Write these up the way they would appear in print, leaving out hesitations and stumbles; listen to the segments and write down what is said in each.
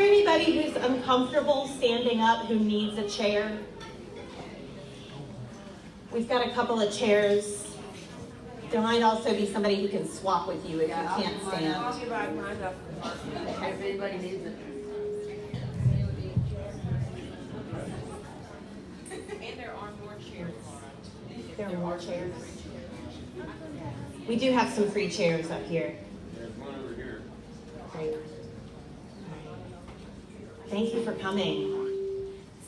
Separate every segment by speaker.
Speaker 1: there anybody who's uncomfortable standing up who needs a chair? We've got a couple of chairs. There might also be somebody who can swap with you if you can't stand.
Speaker 2: I'll be back when I go. If anybody needs it. And there are more chairs.
Speaker 1: There are more chairs. We do have some free chairs up here.
Speaker 3: There's one over here.
Speaker 1: Great. Thank you for coming.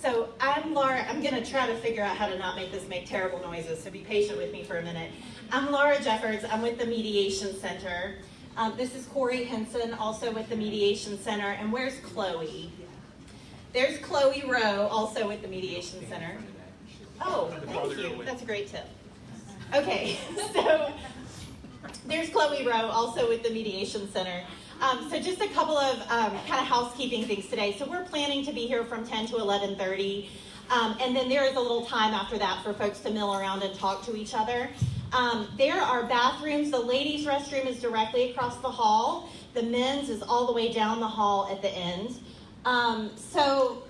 Speaker 1: So I'm Laura. I'm going to try to figure out how to not make this make terrible noises, so be patient with me for a minute. I'm Laura Jeffords. I'm with the Mediation Center. This is Corey Henson, also with the Mediation Center. And where's Chloe? There's Chloe Rowe, also with the Mediation Center. Oh, thank you. That's a great tip. Okay, so there's Chloe Rowe, also with the Mediation Center. So just a couple of kind of housekeeping things today. So we're planning to be here from 10 to 11:30. And then there is a little time after that for folks to mill around and talk to each other. There are bathrooms. The ladies' restroom is directly across the hall. The men's is all the way down the hall at the end. So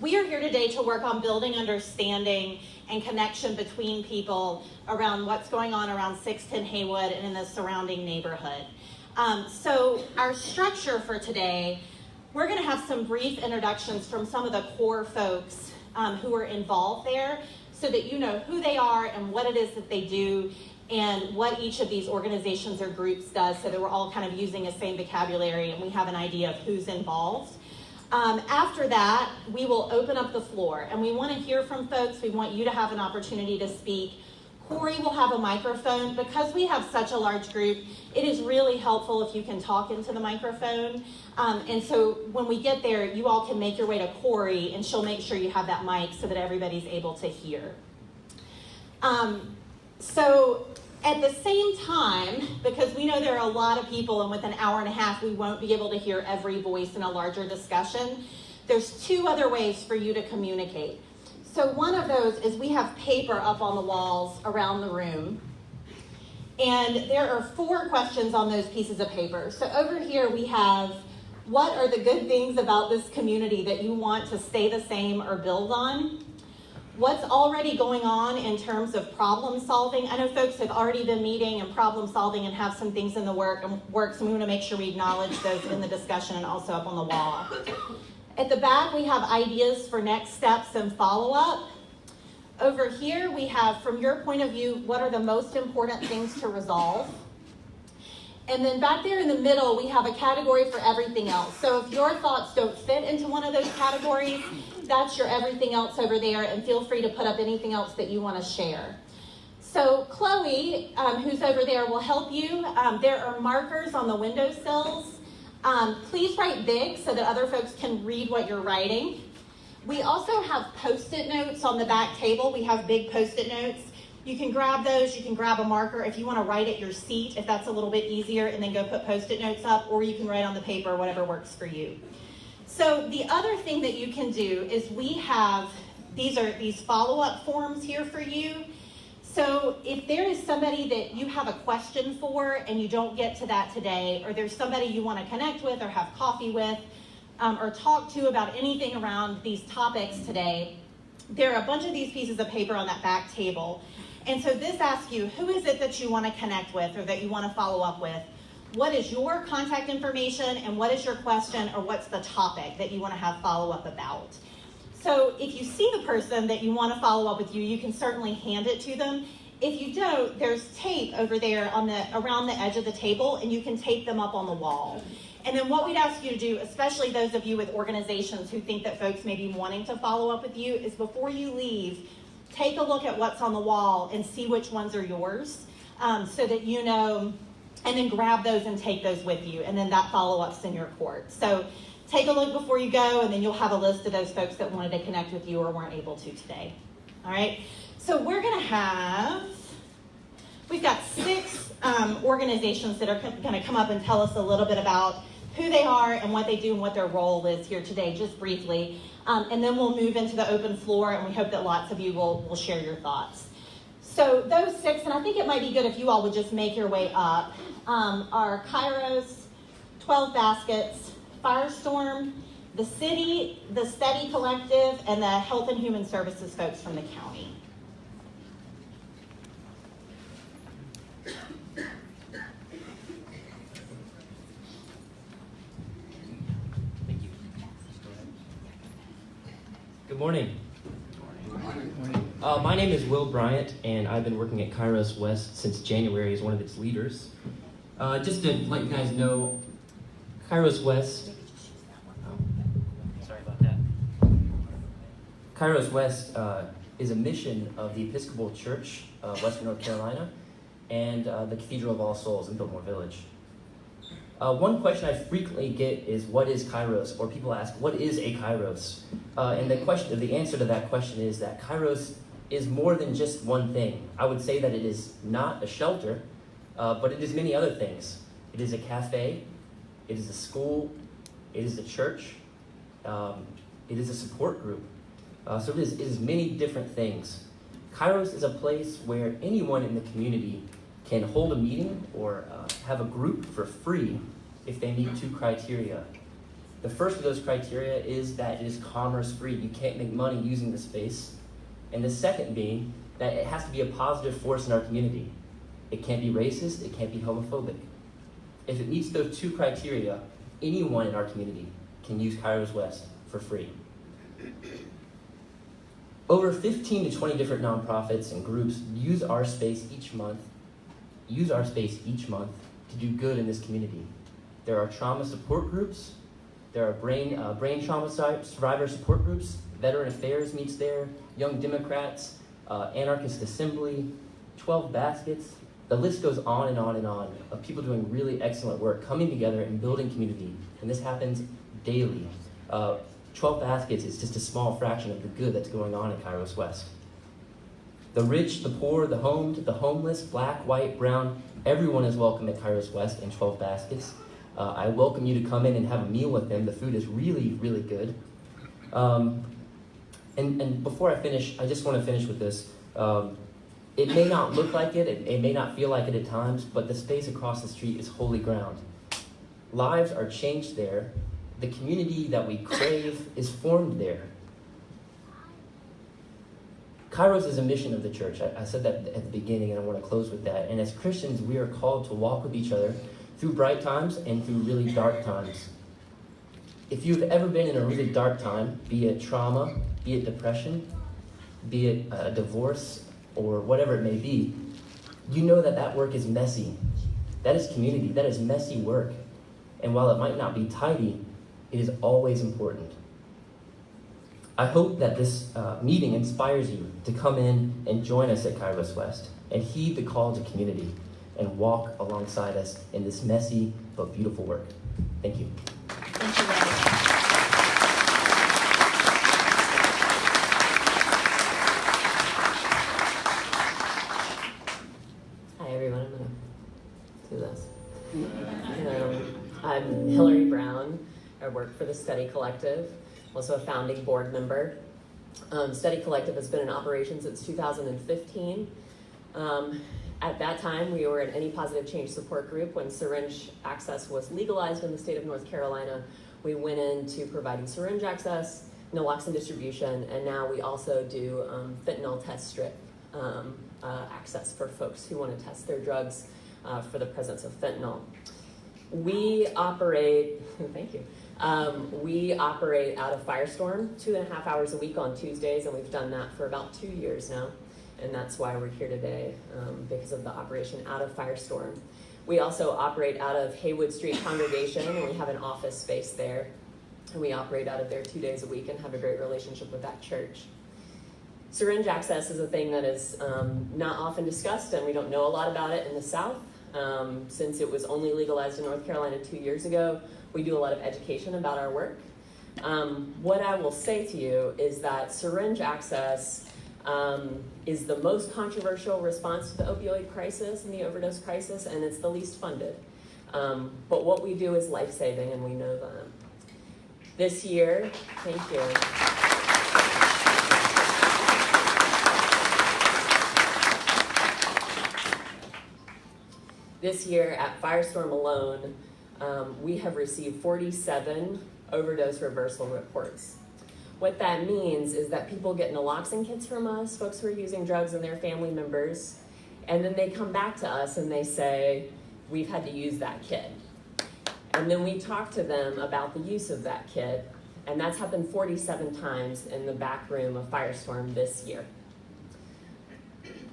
Speaker 1: we are here today to work on building understanding and connection between people around what's going on around 610 Haywood and in the surrounding neighborhood. So our structure for today, we're going to have some brief introductions from some of the core folks who are involved there so that you know who they are and what it is that they do and what each of these organizations or groups does so that we're all kind of using the same vocabulary and we have an idea of who's involved. After that, we will open up the floor and we want to hear from folks. We want you to have an opportunity to speak. Corey will have a microphone. Because we have such a large group, it is really helpful if you can talk into the microphone. And so when we get there, you all can make your way to Corey and she'll make sure you have that mic so that everybody's able to hear. So at the same time, because we know there are a lot of people and with an hour and a half, we won't be able to hear every voice in a larger discussion, there's two other ways for you to communicate. So one of those is we have paper up on the walls around the room. And there are 4 questions on those pieces of paper. So over here we have, what are the good things about this community that you want to stay the same or build on? What's already going on in terms of problem solving? I know folks have already been meeting and problem solving and have some things in the works, and we want to make sure we acknowledge those in the discussion and also up on the wall. At the back, we have ideas for next steps and follow-up. Over here, we have, from your point of view, what are the most important things to resolve? And then back there in the middle, we have a category for everything else. So if your thoughts don't fit into one of those categories, that's your everything else over there, and feel free to put up anything else that you want to share. So Chloe, who's over there, will help you. There are markers on the windowsills. Please write big so that other folks can read what you're writing. We also have Post-it notes on the back table. We have big Post-it notes. You can grab those. You can grab a marker if you want to write at your seat, if that's a little bit easier, and then go put Post-it notes up, or you can write on the paper, whatever works for you. So the other thing that you can do is we have, these follow-up forms here for you. So if there is somebody that you have a question for and you don't get to that today, or there's somebody you want to connect with or have coffee with, or talk to about anything around these topics today, there are a bunch of these pieces of paper on that back table. And so this asks you, who is it that you want to connect with or that you want to follow up with? What is your contact information and what is your question or what's the topic that you want to have follow-up about? So if you see the person that you want to follow up with you can certainly hand it to them. If you don't, there's tape over there around the edge of the table, and you can tape them up on the wall. And then what we'd ask you to do, especially those of you with organizations who think that folks may be wanting to follow up with you, is before you leave, take a look at what's on the wall and see which ones are yours, so that you know, and then grab those and take those with you, and then that follow-up's in your court. So take a look before you go, and then you'll have a list of those folks that wanted to connect with you or weren't able to today. All right? So we're going to we've got 6 organizations that are going to come up and tell us a little bit about who they are and what they do and what their role is here today, just briefly. And then we'll move into the open floor, and we hope that lots of you will share your thoughts. So those 6, and I think it might be good if you all would just make your way up, are Kairos, 12 Baskets, Firestorm, the city, the Study Collective, and the Health and Human Services folks from the county.
Speaker 3: Thank you. Good morning. My name is Will Bryant, and I've been working at Kairos West since January as one of its leaders. Just to let you guys know, Kairos West. Sorry about that. Kairos West is a mission of the Episcopal Church of Western North Carolina and the Cathedral of All Souls in Biltmore Village. One question I frequently get is, what is Kairos? Or people ask, what is a Kairos? And the answer to that question is that Kairos is more than just one thing. I would say that it is not a shelter, but it is many other things. It is a cafe, it is a school, it is a church, it is a support group. So it is many different things. Kairos is a place where anyone in the community can hold a meeting or have a group for free if they meet two criteria. The first of those criteria is that it is commerce free. You can't make money using the space. And the second being that it has to be a positive force in our community. It can't be racist, it can't be homophobic. If it meets those two criteria, anyone in our community can use Kairos West for free. Over 15 to 20 different nonprofits and groups use our space each month to do good in this community. There are trauma support groups, there are brain trauma survivor support groups, Veteran Affairs meets there, Young Democrats, Anarchist Assembly, 12 Baskets. The list goes on and on and on of people doing really excellent work, coming together and building community. And this happens daily. 12 Baskets is just a small fraction of the good that's going on in Kairos West. The rich, the poor, the homed, the homeless, black, white, brown, everyone is welcome at Kairos West and 12 Baskets. I welcome you to come in and have a meal with them. The food is really, really good. And before I finish, I just want to finish with this. It may not look like it, it may not feel like it at times, but the space across the street is holy ground. Lives are changed there. The community that we crave is formed there. Kairos is a mission of the church. I said that at the beginning, and I want to close with that. And as Christians, we are called to walk with each other through bright times and through really dark times. If you've ever been in a really dark time, be it trauma, be it depression, be it a divorce, or whatever it may be, you know that work is messy. That is community. That is messy work. And while it might not be tidy, it is always important. I hope that this meeting inspires you to come in and join us at Kairos West and heed the call to community and walk alongside us in this messy but beautiful work. Thank you.
Speaker 1: Thank you, Ray.
Speaker 4: Hi everyone, I'm gonna do this. I'm Hillary Brown. I work for the Study Collective, also a founding board member. Study Collective has been in operation since 2015. At that time, we were an Any Positive Change support group. When syringe access was legalized in the state of North Carolina, we went into providing syringe access, naloxone distribution, and now we also do fentanyl test strip access for folks who want to test their drugs for the presence of fentanyl. We operate, thank you. We operate out of Firestorm 2.5 hours a week on Tuesdays, and we've done that for about 2 years now. And that's why we're here today, because of the operation out of Firestorm. We also operate out of Haywood Street Congregation, and we have an office space there. And we operate out of there 2 days a week and have a great relationship with that church. Syringe access is a thing that is not often discussed, and we don't know a lot about it in the South. Since it was only legalized in North Carolina 2 years ago, we do a lot of education about our work. What I will say to you is that syringe access is the most controversial response to the opioid crisis and the overdose crisis, and it's the least funded. But what we do is life-saving, and we know that. This year, thank you. This year at Firestorm alone, we have received 47 overdose reversal reports. What that means is that people get naloxone kits from us, folks who are using drugs and their family members, and then they come back to us and they say, we've had to use that kit. And then we talk to them about the use of that kit, and that's happened 47 times in the back room of Firestorm this year.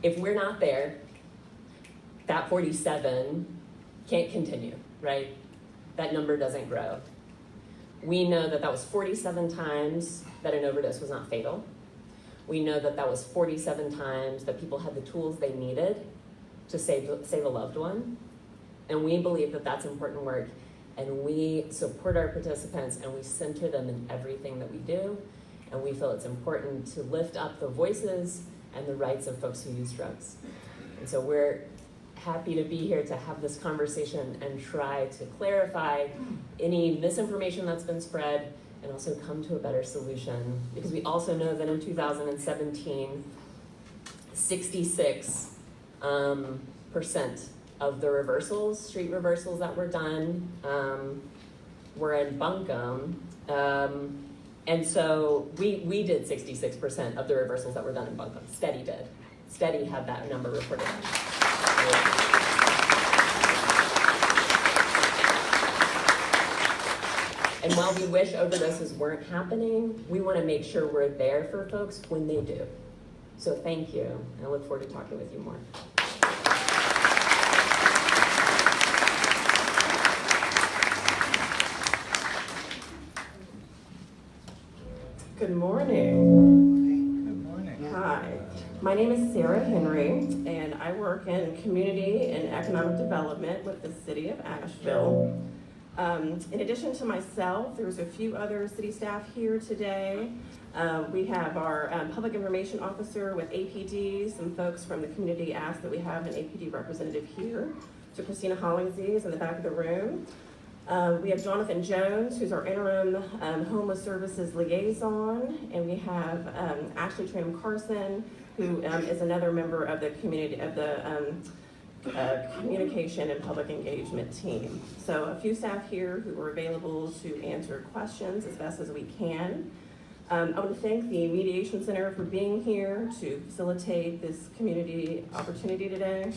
Speaker 4: If we're not there, that 47 can't continue, right? That number doesn't grow. We know that that was 47 times that an overdose was not fatal. We know that that was 47 times that people had the tools they needed to save a loved one. And we believe that that's important work. And we support our participants and we center them in everything that we do. And we feel it's important to lift up the voices and the rights of folks who use drugs. And so we're happy to be here to have this conversation and try to clarify any misinformation that's been spread and also come to a better solution. Because we also know that in 2017, 66% of the reversals, street reversals that were done, were in Buncombe. And so we did 66% of the reversals that were done in Buncombe. Steady did. Steady had that number reported. And while we wish overdoses weren't happening, we want to make sure we're there for folks when they do. So thank you, and I look forward to talking with you more.
Speaker 5: Good morning.
Speaker 6: Good morning.
Speaker 5: Hi, my name is Sarah Henry, and I work in community and economic development with the city of Asheville. In addition to myself, there's a few other city staff here today. We have our public information officer with APD. Some folks from the community asked that we have an APD representative here. So Christina Hollingsy is in the back of the room. We have Jonathan Jones, who's our interim homeless services liaison, and we have Ashley Tram Carson, who is another member of the community of the communication and public engagement team. So a few staff here who are available to answer questions as best as we can. I want to thank the Mediation Center for being here to facilitate this community opportunity today.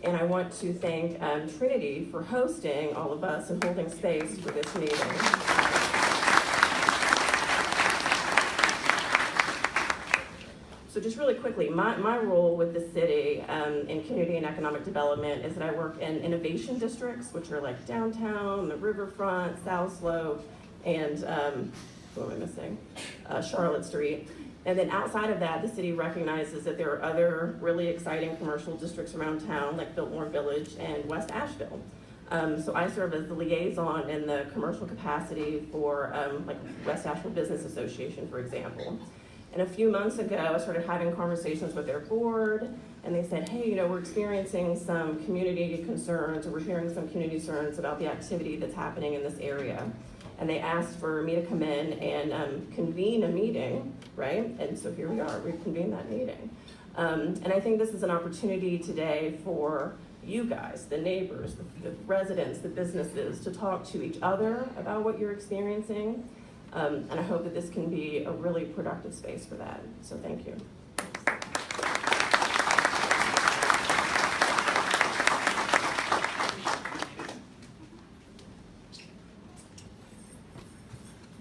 Speaker 5: And I want to thank Trinity for hosting all of us and holding space for this meeting. So just really quickly, my role with the city in community and economic development is that I work in innovation districts, which are like downtown, the riverfront, South Slope, and what am I missing? Charlotte Street. And then outside of that, the city recognizes that there are other really exciting commercial districts around town, like Biltmore Village and West Asheville. So I serve as the liaison in the commercial capacity for like West Asheville Business Association, for example. And a few months ago, I started having conversations with their board, and they said, hey, we're experiencing some community concerns, or we're hearing some community concerns about the activity that's happening in this area. And they asked for me to come in and convene a meeting, right? And so here we are, we've convened that meeting. And I think this is an opportunity today for you guys, the neighbors, the residents, the businesses, to talk to each other about what you're experiencing. And I hope that this can be a really productive space for that. So thank you.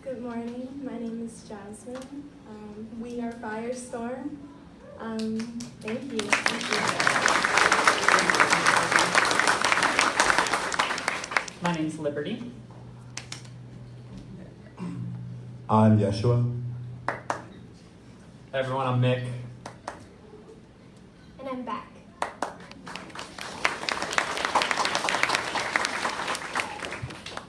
Speaker 7: Good morning, my name is Jasmine. We are Firestorm. Thank you.
Speaker 8: My name's Liberty.
Speaker 6: I'm Yeshua.
Speaker 8: Hey everyone, I'm Mick.
Speaker 7: And I'm back.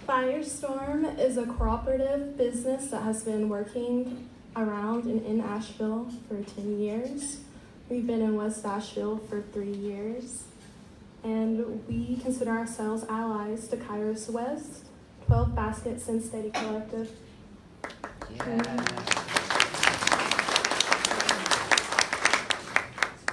Speaker 7: Firestorm is a cooperative business that has been working around and in Asheville for 10 years. We've been in West Asheville for 3 years. And we consider ourselves allies to Kairos West, 12 Baskets and Steady Collective.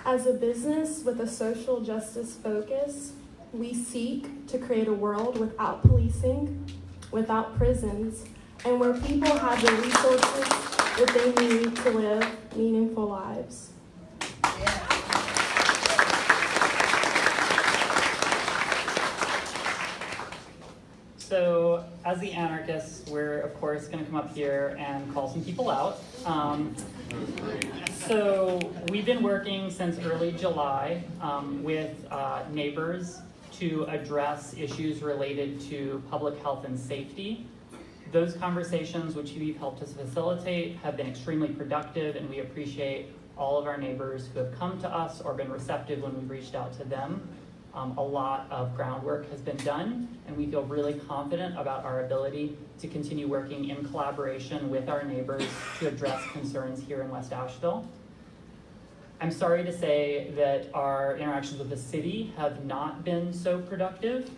Speaker 7: As a business with a social justice focus, we seek to create a world without policing, without prisons, and where people have the resources that they need to live meaningful lives.
Speaker 8: So, as the anarchists, we're of course going to come up here and call some people out. So, we've been working since early July with neighbors to address issues related to public health and safety. Those conversations, which you've helped us facilitate, have been extremely productive, and we appreciate all of our neighbors who have come to us or been receptive when we've reached out to them. A lot of groundwork has been done, and we feel really confident about our ability to continue working in collaboration with our neighbors to address concerns here in West Asheville. I'm sorry to say that our interactions with the city have not been so productive,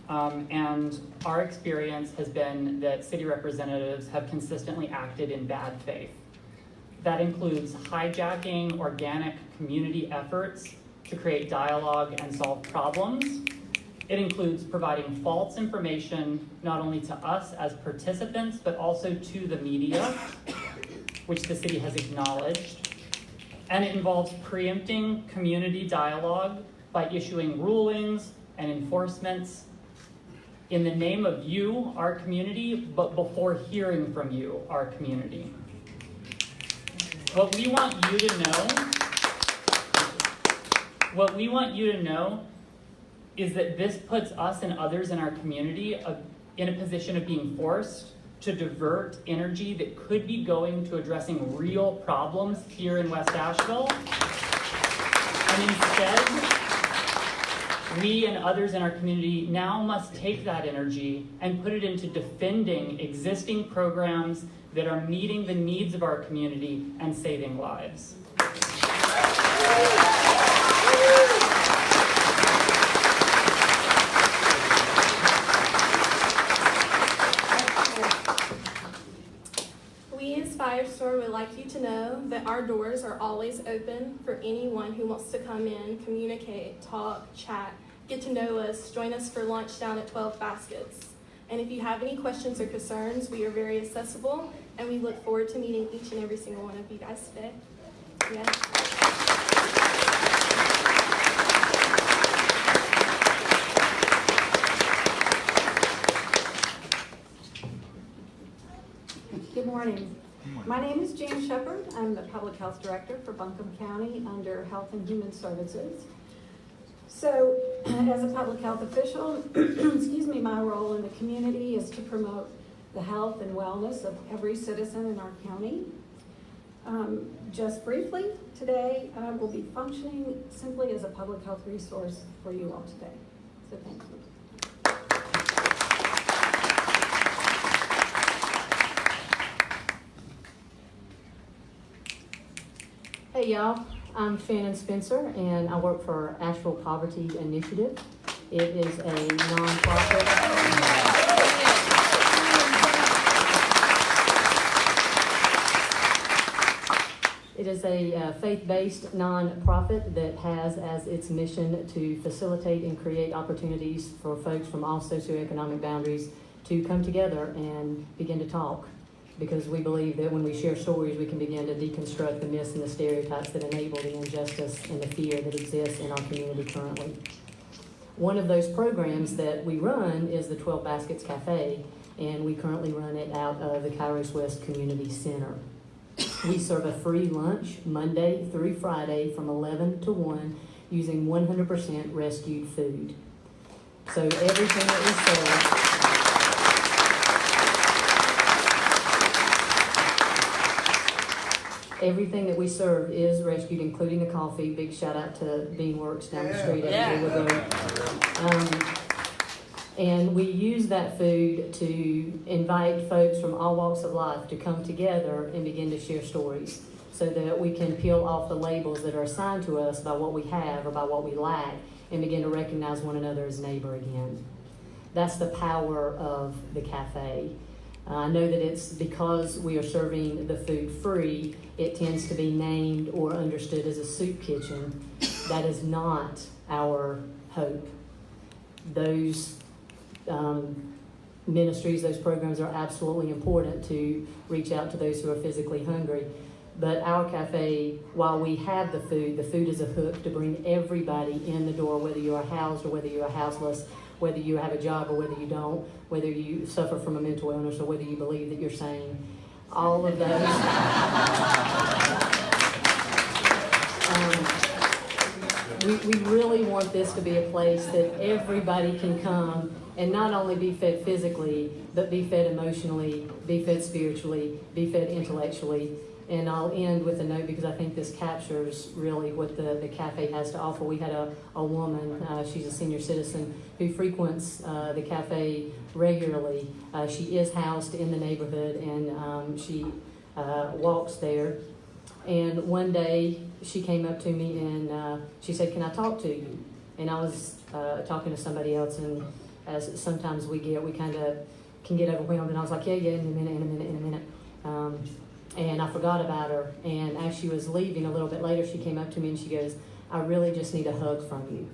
Speaker 8: and our experience has been that city representatives have consistently acted in bad faith. That includes hijacking organic community efforts to create dialogue and solve problems. It includes providing false information not only to us as participants, but also to the media, which the city has acknowledged. And it involves preempting community dialogue by issuing rulings and enforcements in the name of you, our community, but before hearing from you, our community. What we want you to know is that this puts us and others in our community in a position of being forced to divert energy that could be going to addressing real problems here in West Asheville. And instead, we and others in our community now must take that energy and put it into defending existing programs that are meeting the needs of our community and saving lives.
Speaker 7: We as Firestore would like you to know that our doors are always open for anyone who wants to come in, communicate, talk, chat, get to know us, join us for lunch down at 12 Baskets. And if you have any questions or concerns, we are very accessible, and we look forward to meeting each and every single one of you guys today. Yeah.
Speaker 9: Good morning. My name is Jane Shepard. I'm the Public Health Director for Buncombe County under Health and Human Services. So, as a public health official, excuse me, my role in the community is to promote the health and wellness of every citizen in our county. Just briefly, today we'll be functioning simply as a public health resource for you all today. So thank you.
Speaker 10: Hey y'all, I'm Shannon Spencer and I work for Asheville Poverty Initiative. It is a nonprofit. It is a faith-based nonprofit that has as its mission to facilitate and create opportunities for folks from all socioeconomic boundaries to come together and begin to talk. Because we believe that when we share stories, we can begin to deconstruct the myths and the stereotypes that enable the injustice and the fear that exists in our community currently. One of those programs that we run is the 12 Baskets Cafe, and we currently run it out of the Kairos West Community Center. We serve a free lunch Monday through Friday from 11 to 1 using 100% rescued food. So everything that we serve Everything that we serve is rescued, including the coffee. Big shout out to Beanworks down the street And we use that food to invite folks from all walks of life to come together and begin to share stories so that we can peel off the labels that are assigned to us by what we have or by what we lack and begin to recognize one another as neighbor again. That's the power of the cafe. I know that it's because we are serving the food free, it tends to be named or understood as a soup kitchen. That is not our hope. Those ministries, those programs are absolutely important to reach out to those who are physically hungry. But our cafe, while we have the food is a hook to bring everybody in the door, whether you are housed or whether you are houseless, whether you have a job or whether you don't, whether you suffer from a mental illness or whether you believe that you're sane. All of those. We really want this to be a place that everybody can come and not only be fed physically, but be fed emotionally, be fed spiritually, be fed intellectually. And I'll end with a note because I think this captures really what the cafe has to offer. We had a woman, she's a senior citizen, who frequents the cafe regularly. She is housed in the neighborhood and she walks there. And one day she came up to me and she said, "Can I talk to you?" And I was talking to somebody else, and as sometimes we kind of can get overwhelmed, and I was like, yeah, in a minute. And I forgot about her. And as she was leaving a little bit later, she came up to me and she goes, "I really just need a hug from you."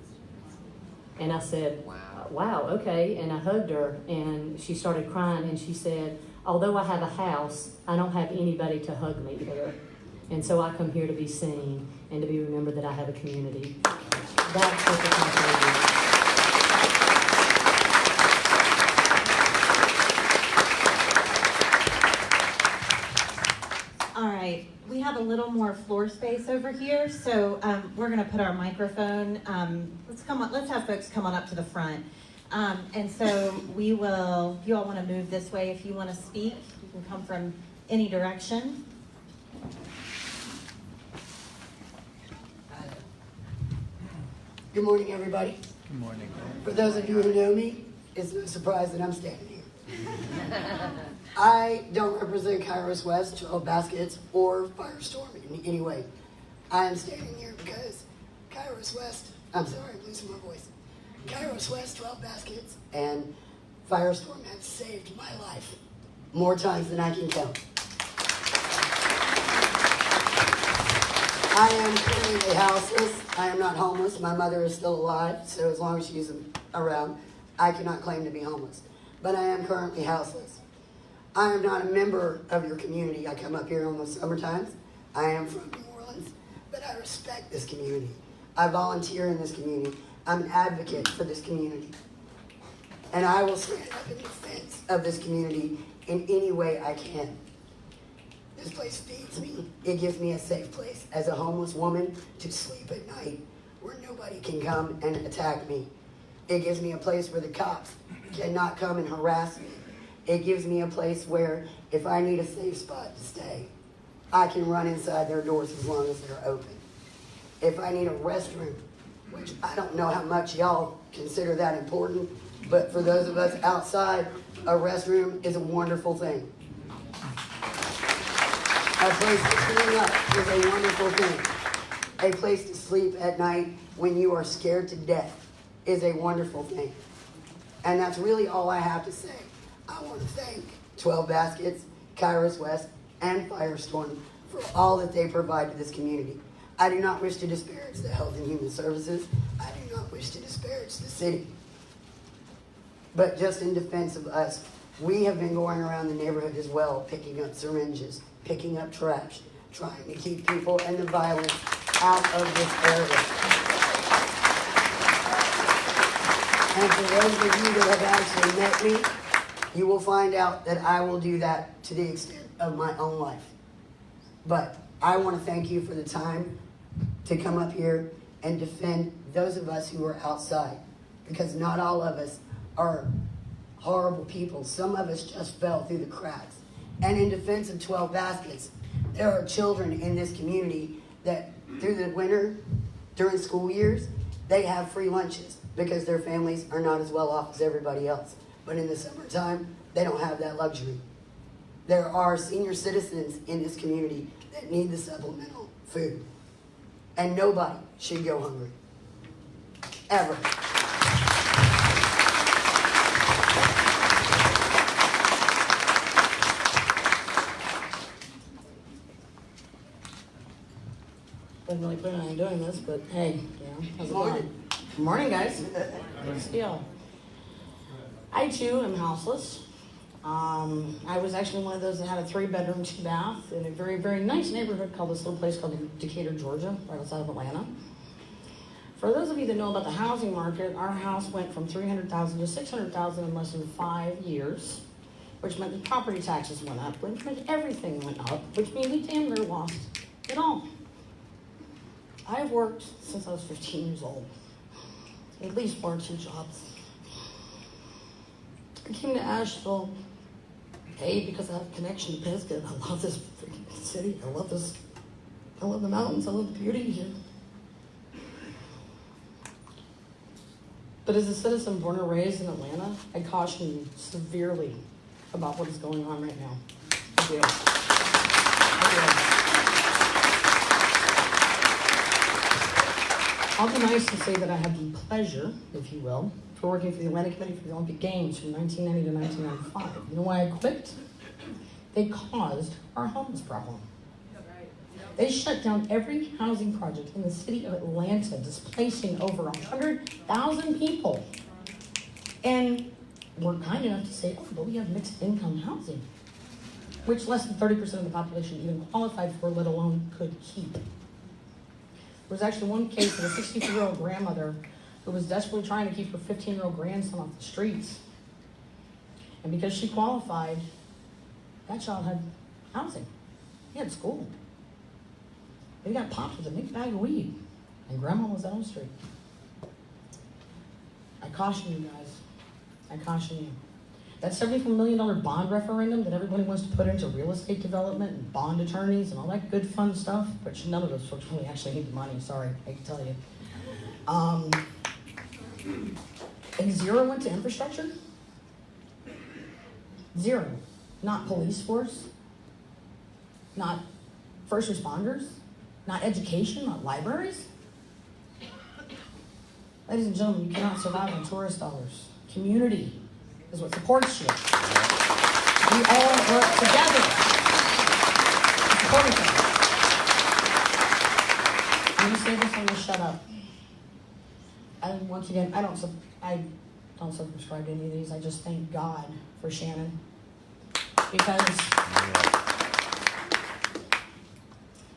Speaker 10: And I said, wow, okay. And I hugged her and she started crying and she said, "Although I have a house, I don't have anybody to hug me there. And so I come here to be seen and to be remembered that I have a community." That's what the cafe is.
Speaker 1: All right, we have a little more floor space over here, so we're going to put our microphone. Let's have folks come on up to the front. And so we will, if you all want to move this way, if you want to speak, you can come from any direction.
Speaker 11: Good morning, everybody.
Speaker 6: Good morning.
Speaker 11: For those of you who know me, it's no surprise that I'm standing here. I don't represent Kairos West, 12 Baskets, or Firestorm in any way. I am standing here because Kairos West, I'm sorry, I'm losing my voice. Kairos West, 12 Baskets, and Firestorm have saved my life more times than I can count. I am currently houseless. I am not homeless. My mother is still alive, so as long as she's around, I cannot claim to be homeless. But I am currently houseless. I am not a member of your community. I come up here on the summer times. I am from New Orleans, but I respect this community. I volunteer in this community. I'm an advocate for this community. And I will stand up in defense of this community in any way I can. This place feeds me. It gives me a safe place as a homeless woman to sleep at night where nobody can come and attack me. It gives me a place where the cops cannot come and harass me. It gives me a place where if I need a safe spot to stay, I can run inside their doors as long as they're open. If I need a restroom, which I don't know how much y'all consider that important, but for those of us outside, a restroom is a wonderful thing. A place to clean up is a wonderful thing. A place to sleep at night when you are scared to death is a wonderful thing. And that's really all I have to say. I want to thank 12 Baskets, Kairos West, and Firestorm for all that they provide to this community. I do not wish to disparage the Health and Human Services. I do not wish to disparage the city. But just in defense of us, we have been going around the neighborhood as well, picking up syringes, picking up trash, trying to keep people and the violence out of this area. And for those of you that have actually met me, you will find out that I will do that to the extent of my own life. But I want to thank you for the time to come up here and defend those of us who are outside, because not all of us are horrible people. Some of us just fell through the cracks. And in defense of 12 Baskets, there are children in this community that through the winter, during school years, they have free lunches because their families are not as well off as everybody else. But in the summertime, they don't have that luxury. There are senior citizens in this community that need the supplemental food. And nobody should go hungry. Ever.
Speaker 12: Wasn't really planning on doing this, but hey, how's it
Speaker 11: Morning.
Speaker 12: going? Good morning, guys. Still. I I too am houseless. I was actually one of those that had a 3-bedroom, 2-bath in a very, very nice neighborhood called this little place called Decatur, Georgia, right outside of Atlanta. For those of you that know about the housing market, our house went from $300,000 to $600,000 in less than 5 years, which meant the property taxes went up, which meant everything went up, which means we damn near lost it all. I've worked since I was 15 years old, at least 1 or 2 jobs. I came to Asheville, because I have a connection to Pisgah. I love this freaking city. I love the mountains. I love the beauty here. But as a citizen born and raised in Atlanta, I caution you severely about what is going on right now. I do. I'll be nice and say that I had the pleasure, if you will, for working for the Atlantic Committee for the Olympic Games from 1990 to 1995. You know why I quit? They caused our homeless problem. They shut down every housing project in the city of Atlanta, displacing over 100,000 people. And we're kind enough to say, oh, but we have mixed income housing, which less than 30% of the population even qualified for, let alone could keep. There was actually one case of a 63-year-old grandmother who was desperately trying to keep her 15-year-old grandson off the streets. And because she qualified, that child had housing. He had school. They got popped with a big bag of weed, and grandma was out on the street. I caution you guys. I caution you. That $74 million bond referendum that everybody wants to put into real estate development and bond attorneys and all that good fun stuff, but none of those folks really actually need the money, sorry, I can tell you. And 0 went to infrastructure? 0. Not police force, not first responders, not education, not libraries. Ladies and gentlemen, you cannot survive on tourist dollars. Community is what supports you. We all work together to support each other. I'm going to say this, I'm going to shut up. And once again, I don't subscribe to any of these. I just thank God for Shannon. Because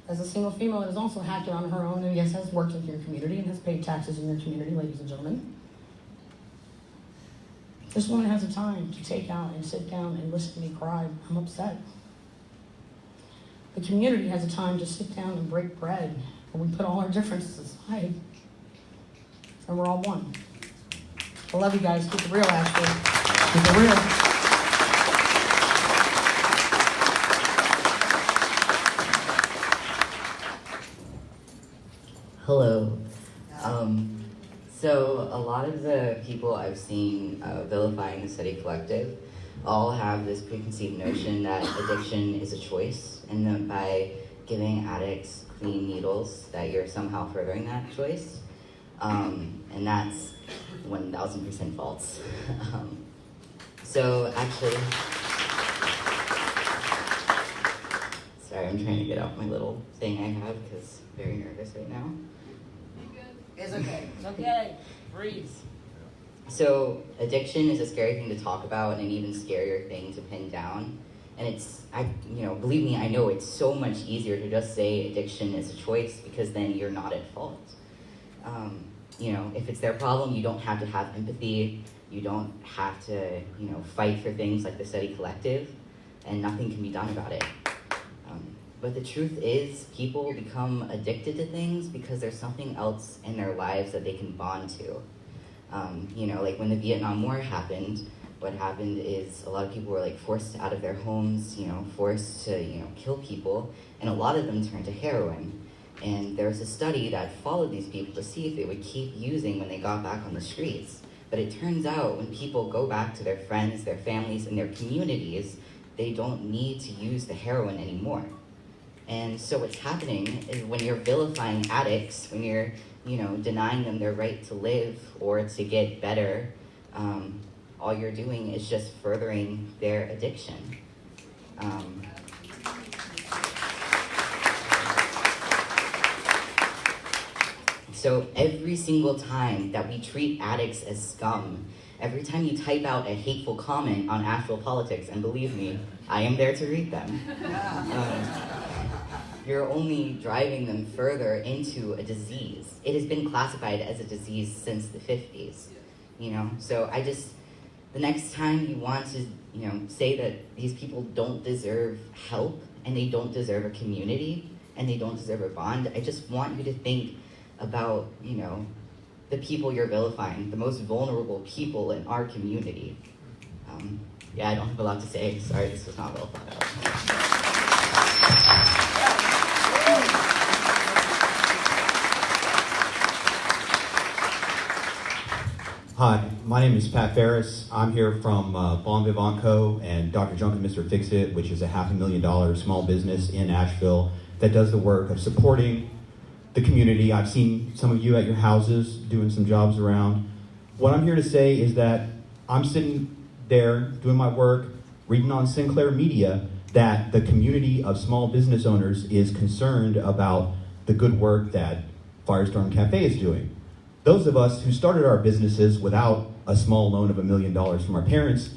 Speaker 12: as a single female that has also hacked it on her own and yes, has worked in your community and has paid taxes in your community, ladies and gentlemen, this woman has the time to take out and sit down and listen to me cry. I'm upset. The community has the time to sit down and break bread, and we put all our differences aside, and we're all one. I love you guys. Keep it real, Ashley. Keep it real.
Speaker 13: Hello. So a lot of the people I've seen vilifying the Study Collective all have this preconceived notion that addiction is a choice, and that by giving addicts clean needles that you're somehow furthering that choice. And that's 1000% false. So actually, sorry, I'm trying to get out my little thing I have because I'm very nervous right now.
Speaker 11: It's okay.
Speaker 2: It's okay. Breathe.
Speaker 13: So addiction is a scary thing to talk about and an even scarier thing to pin down. And believe me, I know it's so much easier to just say addiction is a choice because then you're not at fault. If it's their problem, you don't have to have empathy. You don't have to, fight for things like the Study Collective, and nothing can be done about it. But the truth is, people become addicted to things because there's something else in their lives that they can bond to. Like when the Vietnam War happened, what happened is a lot of people were forced out of their homes, forced to, kill people, and a lot of them turned to heroin. And there was a study that followed these people to see if they would keep using when they got back on the streets. But it turns out when people go back to their friends, their families, and their communities, they don't need to use the heroin anymore. And so what's happening is when you're vilifying addicts, when you're, denying them their right to live or to get better, all you're doing is just furthering their addiction. So every single time that we treat addicts as scum, every time you type out a hateful comment on Asheville politics, and believe me, I am there to read them, you're only driving them further into a disease. It has been classified as a disease since the 50s, So the next time you want to, say that these people don't deserve help, and they don't deserve a community, and they don't deserve a bond, I just want you to think about, the people you're vilifying, the most vulnerable people in our community. I don't have a lot to say. Sorry, this was not well thought out.
Speaker 14: Hi, my name is Pat Ferris. I'm here from Bon Vivant Co. and Dr. Junk and Mr. Fix-It, which is a $500,000 small business in Asheville that does the work of supporting the community. I've seen some of you at your houses doing some jobs around. What I'm here to say is that I'm sitting there doing my work, reading on Sinclair Media that the community of small business owners is concerned about the good work that Firestorm Cafe is doing. Those of us who started our businesses without a small loan of $1 million from our parents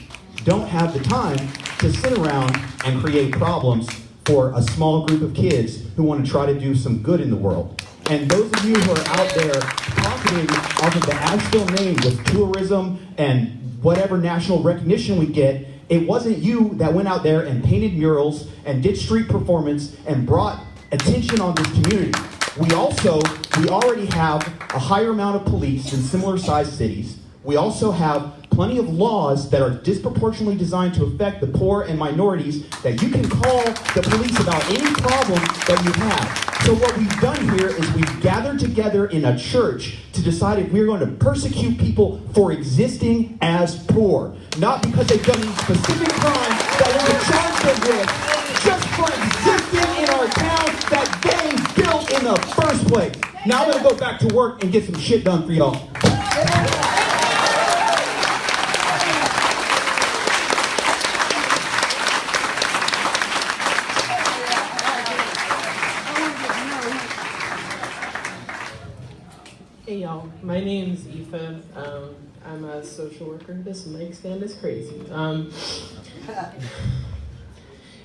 Speaker 14: don't have the time to sit around and create problems for a small group of kids who want to try to do some good in the world. And those of you who are out there profiting off of the Asheville name with tourism and whatever national recognition we get, it wasn't you that went out there and painted murals and did street performance and brought attention on this community. We already have a higher amount of police than similar sized cities. We also have plenty of laws that are disproportionately designed to affect the poor and minorities that you can call the police about any problem that you have. So what we've done here is we've gathered together in a church to decide if we're going to persecute people for existing as poor. Not because they've done any specific crime that we're going to charge them with, just for existing in our town that they built in the first place. Now I'm going to go back to work and get some shit done for y'all.
Speaker 15: Hey y'all, my name's Aoife. I'm a social worker. This mic stand is crazy.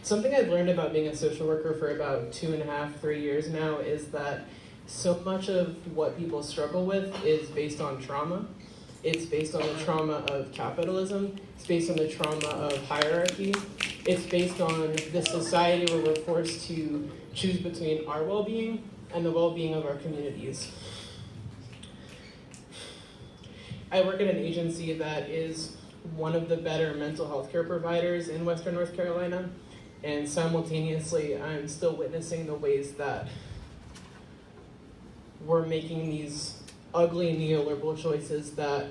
Speaker 15: Something I've learned about being a social worker for about 2.5, 3 years now is that so much of what people struggle with is based on trauma. It's based on the trauma of capitalism. It's based on the trauma of hierarchy. It's based on the society where we're forced to choose between our well-being and the well-being of our communities. I work at an agency that is one of the better mental health care providers in Western North Carolina, and simultaneously I'm still witnessing the ways that we're making these ugly neoliberal choices that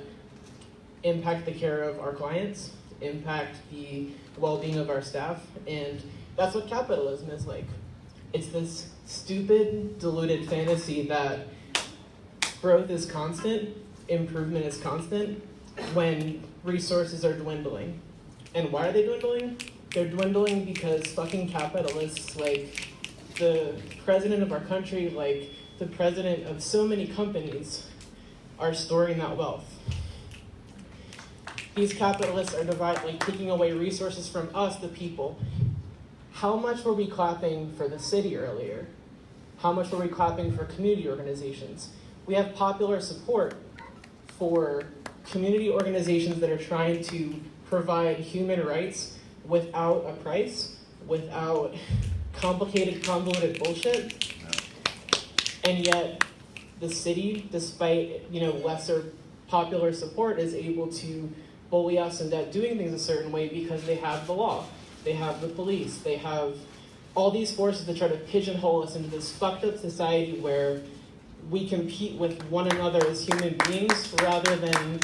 Speaker 15: impact the care of our clients, impact the well-being of our staff, and that's what capitalism is like. It's this stupid, diluted fantasy that growth is constant, improvement is constant, when resources are dwindling. And why are they dwindling? They're dwindling because fucking capitalists, like the president of our country, like the president of so many companies, are storing that wealth. These capitalists are taking away resources from us, the people. How much were we clapping for the city earlier? How much were we clapping for community organizations? We have popular support for community organizations that are trying to provide human rights without a price, without complicated, convoluted bullshit. And yet the city, despite lesser popular support, is able to bully us into doing things a certain way because they have the law, they have the police, they have all these forces that try to pigeonhole us into this fucked up society where we compete with one another as human beings rather than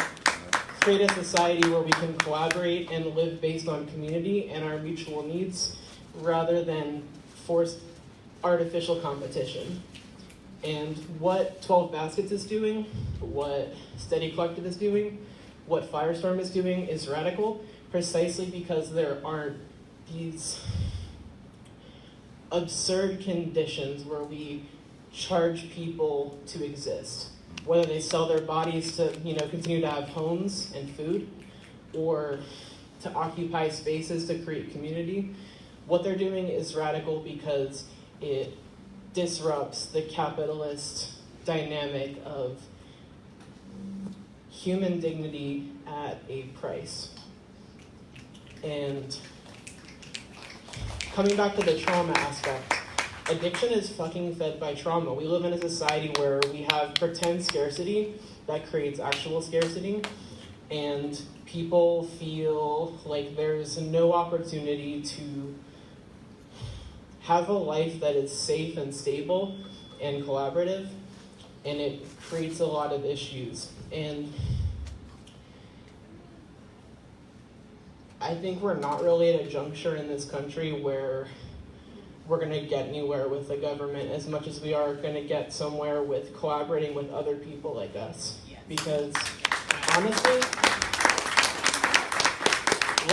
Speaker 15: create a society where we can collaborate and live based on community and our mutual needs rather than forced artificial competition. And what 12 Baskets is doing, what Steady Collective is doing, what Firestorm is doing is radical precisely because there aren't these absurd conditions where we charge people to exist. whether they sell their bodies to, continue to have homes and food, or to occupy spaces to create community. What they're doing is radical because it disrupts the capitalist dynamic of human dignity at a price. And coming back to the trauma aspect, addiction is fucking fed by trauma. We live in a society where we have pretend scarcity that creates actual scarcity, and people feel like there's no opportunity to have a life that is safe and stable and collaborative, and it creates a lot of issues. And I think we're not really at a juncture in this country where we're going to get anywhere with the government as much as we are going to get somewhere with collaborating with other people like us. Yes. Because honestly,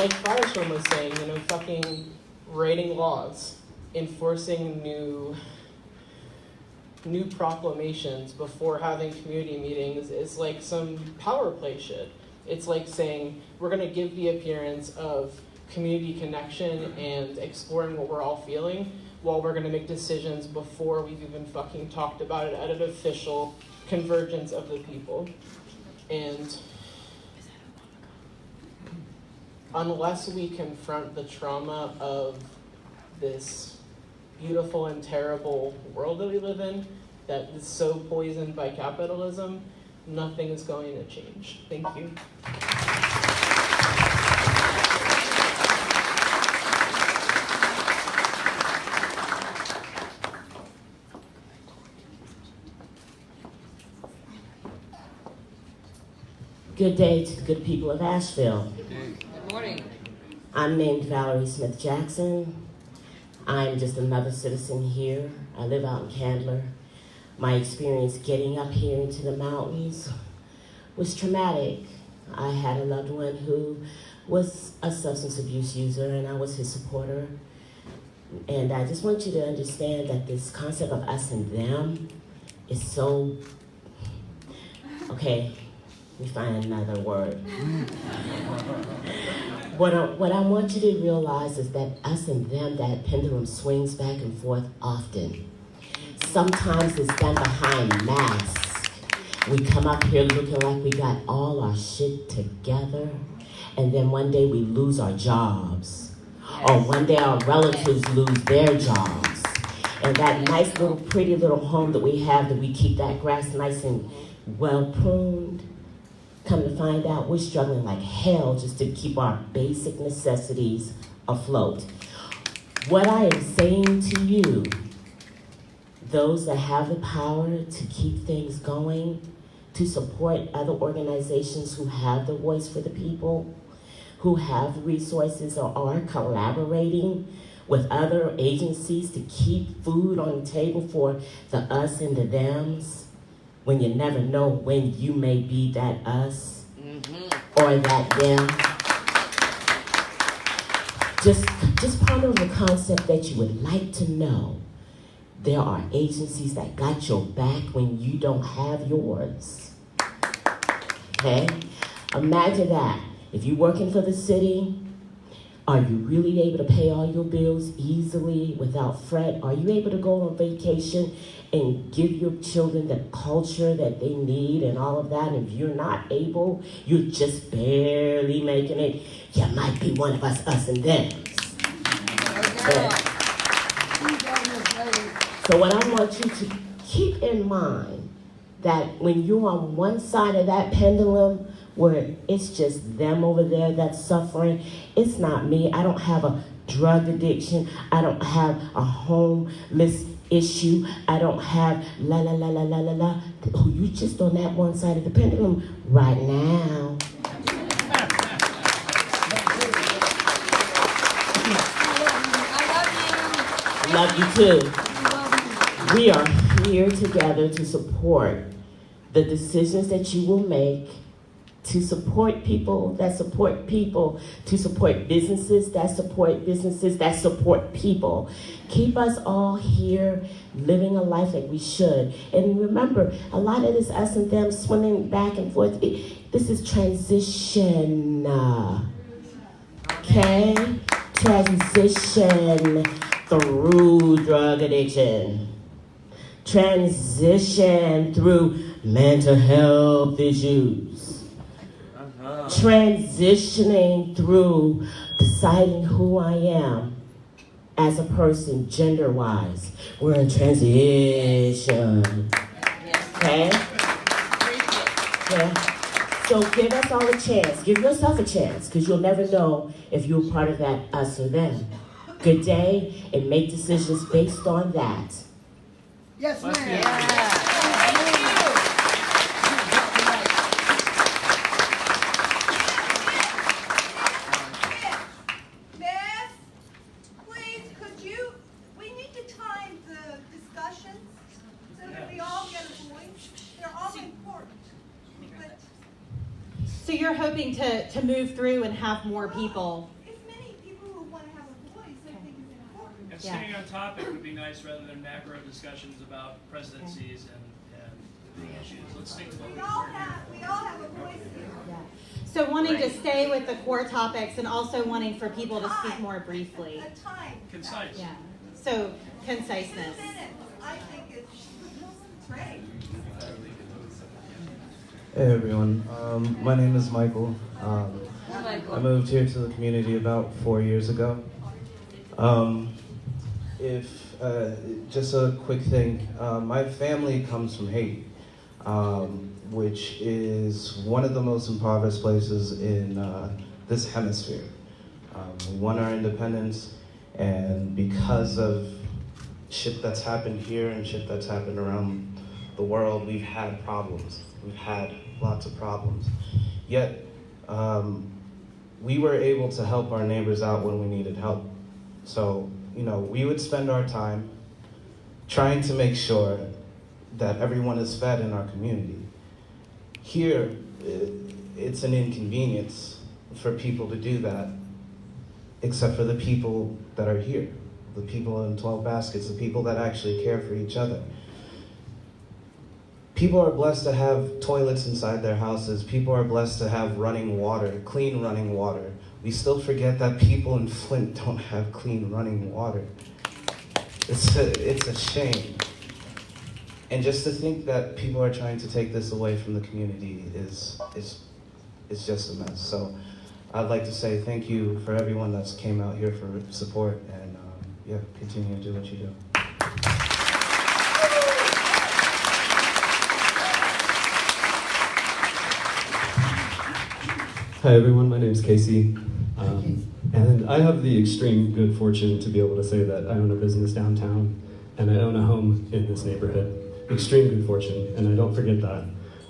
Speaker 15: like Firestone was saying, fucking writing laws, enforcing new proclamations before having community meetings is like some power play shit. It's like saying we're going to give the appearance of community connection and exploring what we're all feeling, while we're going to make decisions before we've even fucking talked about it at an official convergence of the people. And unless we confront the trauma of this beautiful and terrible world that we live in that is so poisoned by capitalism, nothing is going to change. Thank you.
Speaker 16: Good day to the good people of Asheville.
Speaker 2: Good morning.
Speaker 16: I'm named Valerie Smith Jackson. I'm just another citizen here. I live out in Candler. My experience getting up here into the mountains was traumatic. I had a loved one who was a substance abuse user, and I was his supporter. And I just want you to understand that this concept of us and them is so, okay, let me find another word. What I want you to realize is that us and them, that pendulum swings back and forth often. Sometimes it's done behind masks. We come up here looking like we got all our shit together, and then one day we lose our jobs. Or one day our relatives lose their jobs. And that nice little pretty little home that we have, that we keep that grass nice and well pruned, come to find out we're struggling like hell just to keep our basic necessities afloat. What I am saying to you, those that have the power to keep things going, to support other organizations who have the voice for the people, who have resources or are collaborating with other agencies to keep food on the table for the us and the thems, when you never know when you may be that us or that them. Just ponder the concept that you would like to know. There are agencies that got your back when you don't have yours. Okay? Imagine that. If you're working for the city, are you really able to pay all your bills easily without fret? Are you able to go on vacation and give your children the culture that they need and all of that? And if you're not able, you're just barely making it, you might be one of us and them. So what I want you to keep in mind, that when you're on one side of that pendulum, where it's just them over there that's suffering, it's not me. I don't have a drug addiction. I don't have a homeless issue. I don't have la la la la la la la. Oh, you just on that one side of the pendulum right now. Love you too. We are here together to support the decisions that you will make to support people that support people, to support businesses that support businesses that support people. Keep us all here living a life like we should. And remember, a lot of this us and them swimming back and forth, this is transition. Okay? Transition through drug addiction. Transition through mental health issues. Transitioning through deciding who I am as a person, gender-wise. We're in transition. Okay? Yeah. So give us all a chance. Give yourself a chance, because you'll never know if you're part of that us or them. Good day, and make decisions based on that.
Speaker 11: Yes, ma'am.
Speaker 1: So you're hoping to move through and have more people.
Speaker 17: And staying on topic would be nice rather than macro discussions about presidencies and the issues. Let's stick to what we all have a voice here.
Speaker 1: So wanting to stay with the core topics and also wanting for people to speak more briefly.
Speaker 17: Concise.
Speaker 1: Yeah. So conciseness.
Speaker 2: I think it's great.
Speaker 18: Hey everyone, my name is Michael. I moved here to the community about 4 years ago. Just a quick thing, my family comes from Haiti, which is one of the most impoverished places in this hemisphere. We won our independence, and because of shit that's happened here and shit that's happened around the world, we've had problems. We've had lots of problems. Yet, we were able to help our neighbors out when we needed help. So, we would spend our time trying to make sure that everyone is fed in our community. Here, it's an inconvenience for people to do that, except for the people that are here, the people in 12 baskets, the people that actually care for each other. People are blessed to have toilets inside their houses. People are blessed to have running water, clean running water. We still forget that people in Flint don't have clean running water. It's a shame. And just to think that people are trying to take this away from the community is just a mess. So I'd like to say thank you for everyone that's came out here for support, and continue to do what you do.
Speaker 19: Hi everyone, my name is Casey, and I have the extreme good fortune to be able to say that I own a business downtown and I own a home in this neighborhood. Extreme good fortune, and I don't forget that.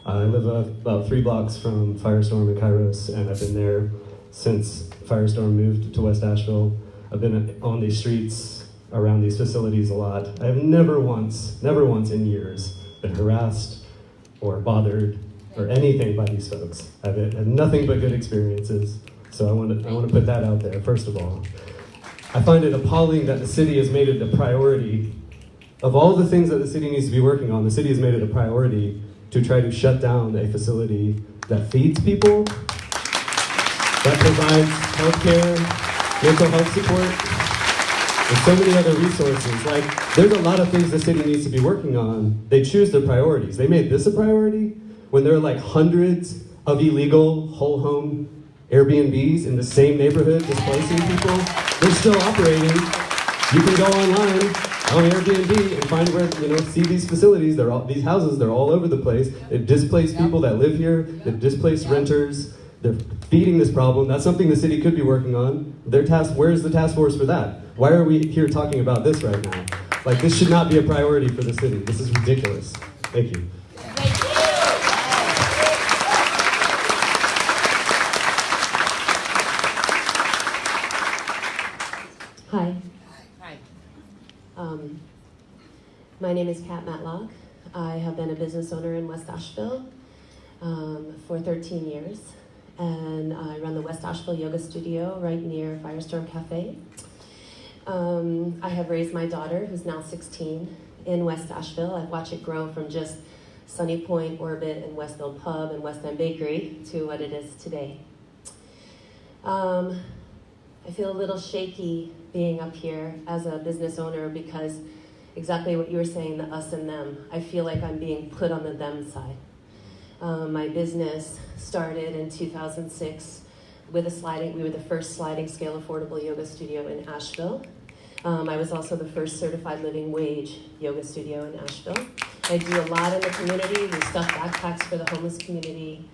Speaker 19: I live about 3 blocks from Firestorm in Kairos, and I've been there since Firestorm moved to West Asheville. I've been on these streets around these facilities a lot. I have never once in years been harassed or bothered or anything by these folks. I've had nothing but good experiences. So I want to put that out there, first of all. I find it appalling that the city has made it a priority. Of all the things that the city needs to be working on, the city has made it a priority to try to shut down a facility that feeds people, that provides healthcare, mental health support, and so many other resources. Like, there's a lot of things the city needs to be working on. They choose their priorities. They made this a priority when there are like hundreds of illegal whole home Airbnbs in the same neighborhood displacing people. They're still operating. You can go online on Airbnb and find where, see these facilities. These houses, they're all over the place. They've displaced people that live here. They've displaced renters. They're feeding this problem. That's something the city could be working on. Where's the task force for that? Why are we here talking about this right now? Like, this should not be a priority for the city. This is ridiculous. Thank you.
Speaker 4: Hi. Hi. My name is Kat Matlock. I have been a business owner in West Asheville for 13 years. And I run the West Asheville Yoga Studio right near Firestorm Cafe. I have raised my daughter, who's now 16, in West Asheville. I've watched it grow from just Sunny Point, Orbit, and Westville Pub and West End Bakery to what it is today. I feel a little shaky being up here as a business owner because exactly what you were saying, the us and them. I feel like I'm being put on the them side. My business started in 2006 with we were the first sliding scale affordable yoga studio in Asheville. I was also the first certified living wage yoga studio in Asheville. I do a lot in the community. We stuff backpacks for the homeless community.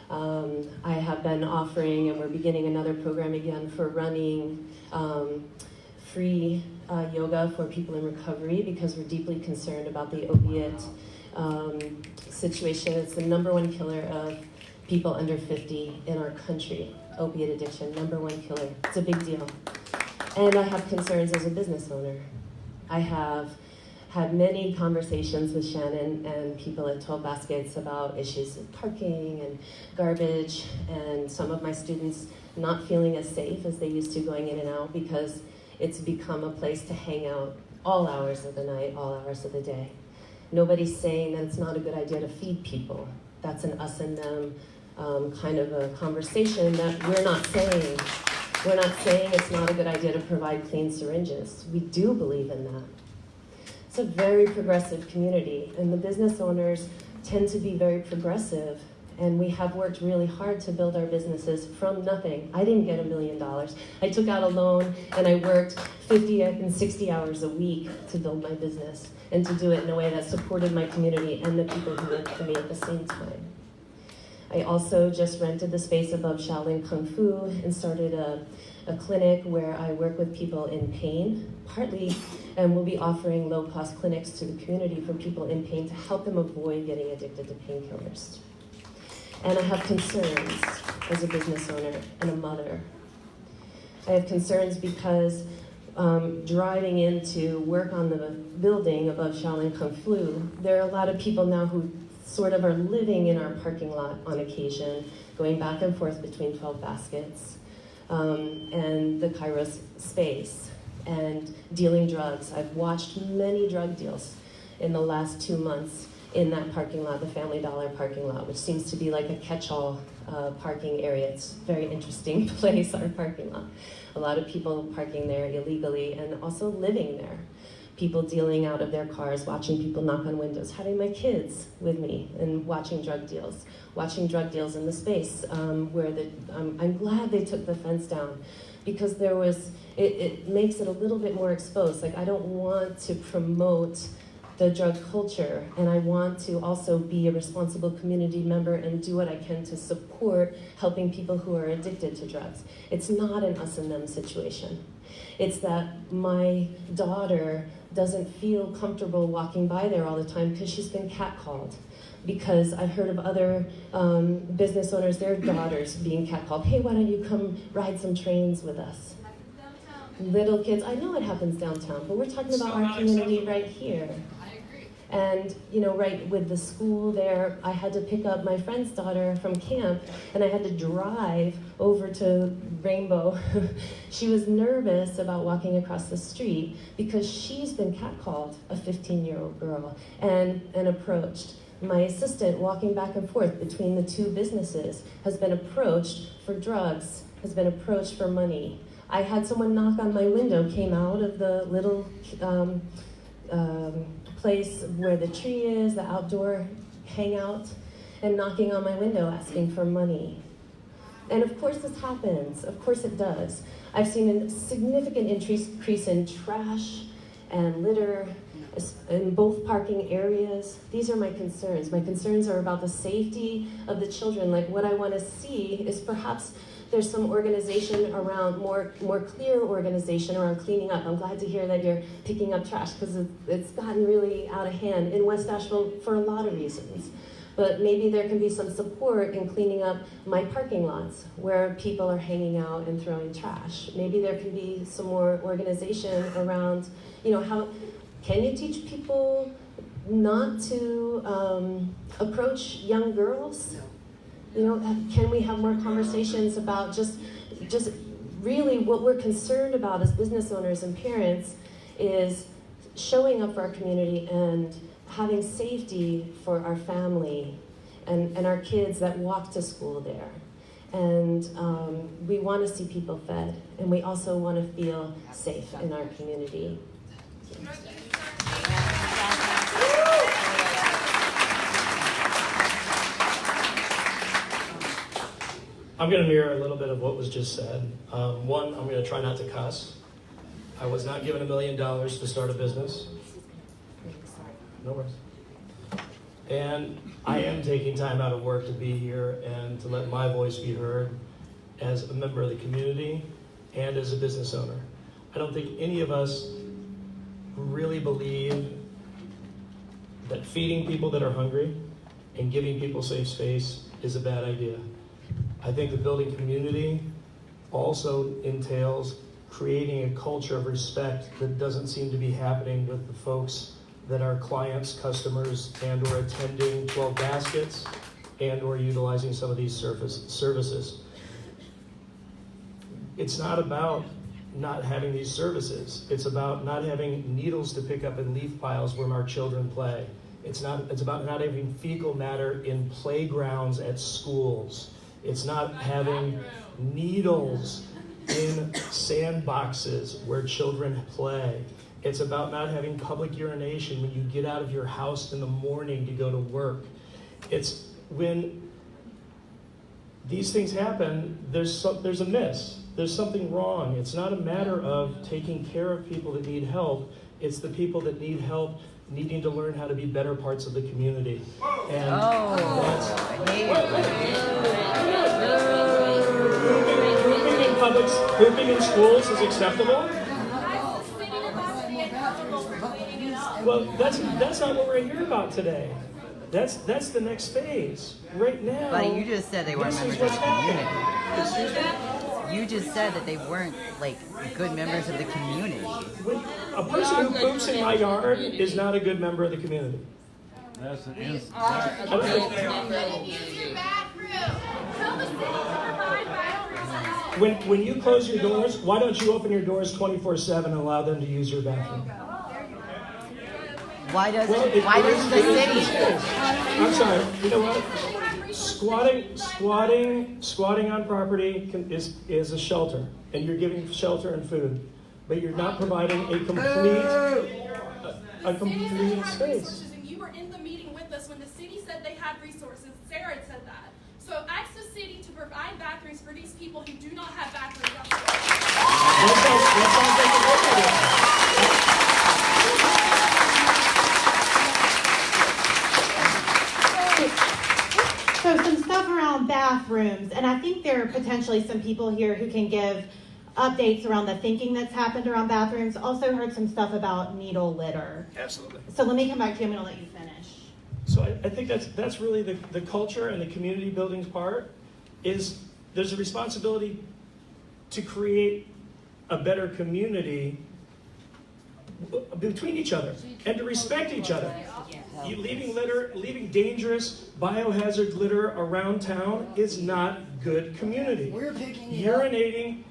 Speaker 4: I have been offering, and we're beginning another program again for running free yoga for people in recovery because we're deeply concerned about the opiate situation. It's the #1 killer of people under 50 in our country. Opiate addiction, #1 killer. It's a big deal. And I have concerns as a business owner. I have had many conversations with Shannon and people at 12 Baskets about issues of parking and garbage and some of my students not feeling as safe as they used to going in and out because it's become a place to hang out all hours of the night, all hours of the day. Nobody's saying that it's not a good idea to feed people. That's an us and them kind of a conversation that we're not saying. We're not saying it's not a good idea to provide clean syringes. We do believe in that. It's a very progressive community, and the business owners tend to be very progressive, and we have worked really hard to build our businesses from nothing. I didn't get $1 million. I took out a loan, and I worked 50 and 60 hours a week to build my business, and to do it in a way that supported my community and the people who lived for me at the same time. I also just rented the space above Shaolin Kung Fu and started a clinic where I work with people in pain, partly, and we'll be offering low-cost clinics to the community for people in pain to help them avoid getting addicted to painkillers. And I have concerns as a business owner and a mother. I have concerns because driving in to work on the building above Shaolin Kung Fu, there are a lot of people now who sort of are living in our parking lot on occasion, going back and forth between 12 Baskets and the Kairos space, and dealing drugs. I've watched many drug deals in the last 2 months in that parking lot, the Family Dollar parking lot, which seems to be like a catch-all parking area. It's a very interesting place, our parking lot. A lot of people parking there illegally and also living there. People dealing out of their cars, watching people knock on windows, having my kids with me and watching drug deals in the space where I'm glad they took the fence down because it makes it a little bit more exposed. Like, I don't want to promote the drug culture, and I want to also be a responsible community member and do what I can to support helping people who are addicted to drugs. It's not an us and them situation. It's that my daughter doesn't feel comfortable walking by there all the time because she's been catcalled. Because I've heard of other business owners, their daughters being catcalled. Hey, why don't you come ride some trains with us? Little kids, I know it happens downtown, but we're talking about our community right here. And, right with the school there, I had to pick up my friend's daughter from camp, and I had to drive over to Rainbow. She was nervous about walking across the street because she's been catcalled, a 15-year-old girl, and approached. My assistant, walking back and forth between the two businesses, has been approached for drugs, has been approached for money. I had someone knock on my window, came out of the little place where the tree is, the outdoor hangout, and knocking on my window asking for money. And of course this happens, of course it does. I've seen a significant increase in trash and litter in both parking areas. These are my concerns. My concerns are about the safety of the children. Like, what I want to see is perhaps there's some organization around, more clear organization around cleaning up. I'm glad to hear that you're picking up trash because it's gotten really out of hand in West Asheville for a lot of reasons. But maybe there can be some support in cleaning up my parking lots where people are hanging out and throwing trash. Maybe there can be some more organization around, how can you teach people not to approach young girls can we have more conversations about just really what we're concerned about as business owners and parents is showing up for our community and having safety for our family and our kids that walk to school there. And we want to see people fed, and we also want to feel safe in our community.
Speaker 20: I'm going to mirror a little bit of what was just said. One, I'm going to try not to cuss. I was not given $1 million to start a business. No worries. And I am taking time out of work to be here and to let my voice be heard as a member of the community and as a business owner. I don't think any of us really believe that feeding people that are hungry and giving people safe space is a bad idea. I think that building community also entails creating a culture of respect that doesn't seem to be happening with the folks that are clients, customers, and or attending 12 Baskets and or utilizing some of these services. It's not about not having these services. It's about not having needles to pick up in leaf piles where our children play. It's about not having fecal matter in playgrounds at schools. It's not having needles in sandboxes where children play. It's about not having public urination when you get out of your house in the morning to go to work. It's when these things happen, there's a miss. There's something wrong. It's not a matter of taking care of people that need help. It's the people that need help needing to learn how to be better parts of the community. And pooping in schools is acceptable? Well, that's not what we're here about today. That's the next phase. Right now,
Speaker 21: Buddy, you just said they weren't members of the community. You just said that they weren't like good members of the community.
Speaker 20: A person who poops in my yard is not a good member of the community.
Speaker 22: That's an
Speaker 20: When you close your doors, why don't you open your doors 24/7 and allow them to use your bathroom?
Speaker 21: Why doesn't the city?
Speaker 20: I'm sorry. You know what? Squatting on property is a shelter, and you're giving shelter and food, but you're not providing a complete space.
Speaker 23: And you were in the meeting with us when the city said they had resources. Sarah said that. So ask the city to provide bathrooms for these people who do not have bathrooms.
Speaker 1: So some stuff around bathrooms, and I think there are potentially some people here who can give updates around the thinking that's happened around bathrooms. Also heard some stuff about needle litter.
Speaker 20: Absolutely.
Speaker 1: So let me come back to you. I'm going to let you finish.
Speaker 20: So I think that's really the culture and the community building part is there's a responsibility to create a better community between each other and to respect each other. You leaving dangerous biohazard litter around town is not good community.
Speaker 11: We're picking
Speaker 20: Urinating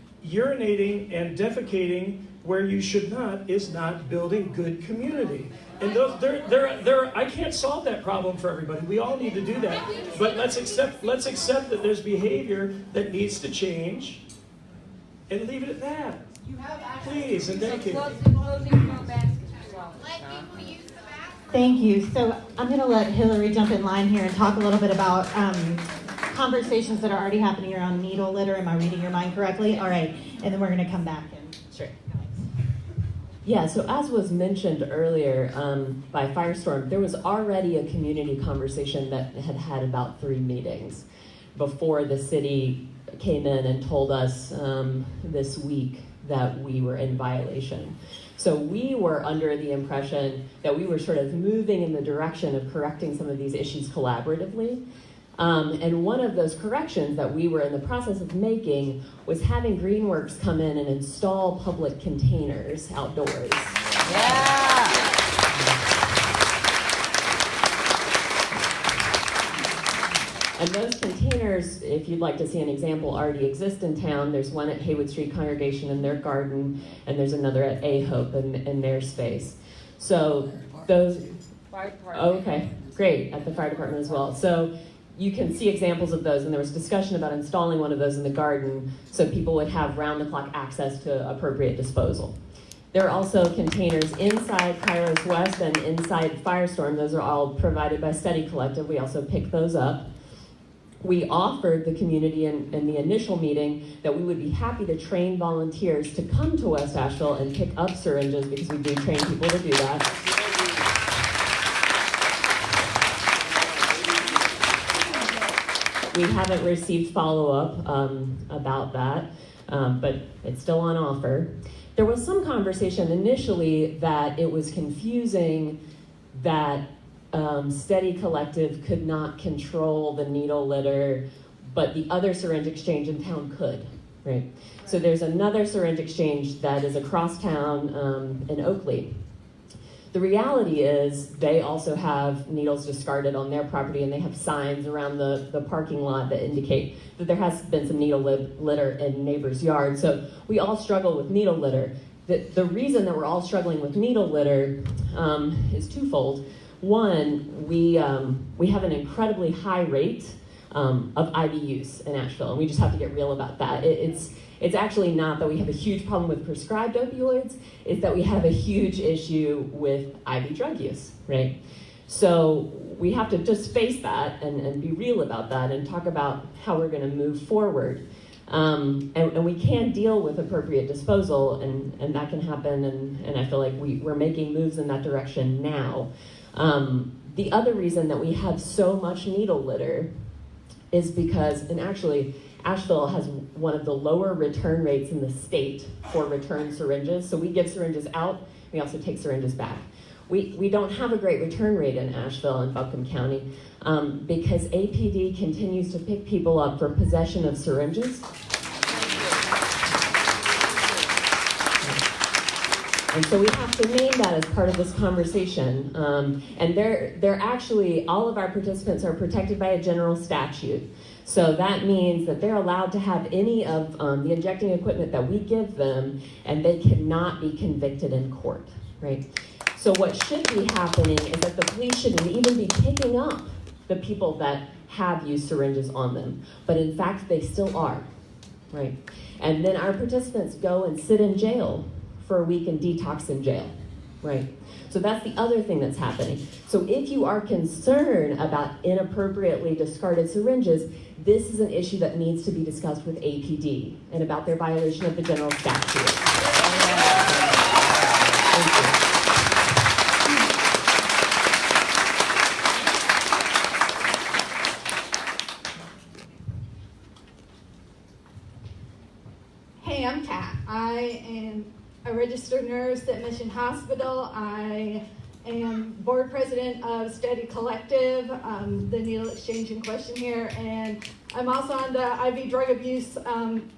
Speaker 20: and defecating where you should not is not building good community. And I can't solve that problem for everybody. We all need to do that. But let's accept that there's behavior that needs to change and leave it at that. Please and thank you.
Speaker 1: Thank you. So I'm going to let Hillary jump in line here and talk a little bit about conversations that are already happening around needle litter. Am I reading your mind correctly? All right. And then we're going to come back and
Speaker 4: Sure. Yeah, so as was mentioned earlier by Firestorm, there was already a community conversation that had about 3 meetings before the city came in and told us this week that we were in violation. So we were under the impression that we were sort of moving in the direction of correcting some of these issues collaboratively. And one of those corrections that we were in the process of making was having Greenworks come in and install public containers outdoors. And those containers, if you'd like to see an example, already exist in town. There's one at Haywood Street Congregation in their garden, and there's another at A Hope in their space. So those,
Speaker 3: Fire department.
Speaker 4: oh, okay, great, at the fire department as well. So you can see examples of those, and there was discussion about installing one of those in the garden so people would have round-the-clock access to appropriate disposal. There are also containers inside Kairos West and inside Firestorm. Those are all provided by Study Collective. We also pick those up. We offered the community in the initial meeting that we would be happy to train volunteers to come to West Asheville and pick up syringes, because we do train people to do that. We haven't received follow-up about that, but it's still on offer. There was some conversation initially that it was confusing that Steady Collective could not control the needle litter, but the other syringe exchange in town could, right? So there's another syringe exchange that is across town in Oakley. The reality is they also have needles discarded on their property, and they have signs around the parking lot that indicate that there has been some needle litter in neighbors' yards. So we all struggle with needle litter. The reason that we're all struggling with needle litter is twofold. One, we have an incredibly high rate of IV use in Asheville, and we just have to get real about that. It's actually not that we have a huge problem with prescribed opioids, it's that we have a huge issue with IV drug use, right? So we have to just face that and be real about that and talk about how we're gonna move forward. And we can deal with appropriate disposal, and that can happen, and I feel like we're making moves in that direction now. The other reason that we have so much needle litter is because, and actually, Asheville has one of the lower return rates in the state for return syringes. So we give syringes out, we also take syringes back. We don't have a great return rate in Asheville and Buncombe County because APD continues to pick people up for possession of syringes. And so we have to name that as part of this conversation. And they're actually, all of our participants are protected by a general statute. So that means that they're allowed to have any of the injecting equipment that we give them, and they cannot be convicted in court, right? So what should be happening is that the police shouldn't even be picking up the people that have used syringes on them. But in fact, they still are, right? And then our participants go and sit in jail for a week and detox in jail, right? So that's the other thing that's happening. So if you are concerned about inappropriately discarded syringes, this is an issue that needs to be discussed with APD and about their violation of the general statute. Thank you.
Speaker 5: Hey, I'm Kat. I am a registered nurse at Mission Hospital. I am board president of Steady Collective, the needle exchange in question here, and I'm also on the IV drug abuse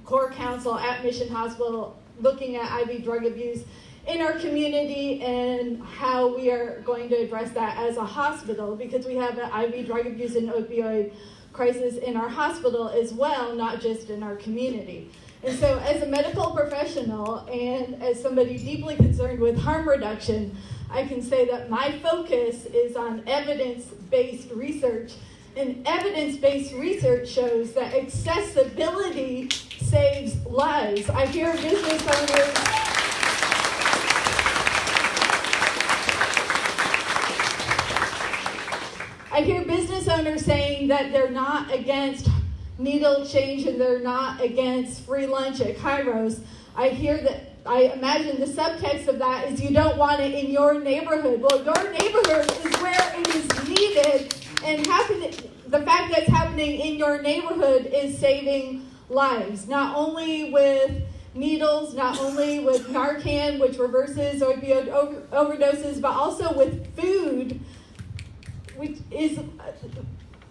Speaker 5: core council at Mission Hospital, looking at IV drug abuse in our community and how we are going to address that as a hospital, because we have an IV drug abuse and opioid crisis in our hospital as well, not just in our community. And so as a medical professional and as somebody deeply concerned with harm reduction, I can say that my focus is on evidence-based research. And evidence-based research shows that accessibility saves lives. I hear business owners saying that they're not against needle change and they're not against free lunch at Kairos. I imagine the subtext of that is you don't want it in your neighborhood. Well, your neighborhood is where it is needed, and the fact that it's happening in your neighborhood is saving lives, not only with needles, not only with Narcan, which reverses opioid overdoses, but also with food, which is,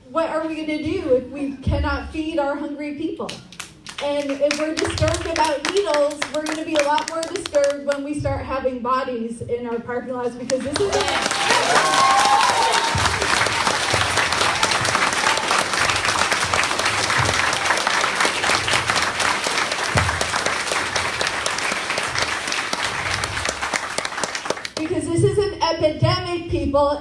Speaker 5: what are we going to do if we cannot feed our hungry people? And if we're disturbed about needles, we're going to be a lot more disturbed when we start having bodies in our parking lots, because this is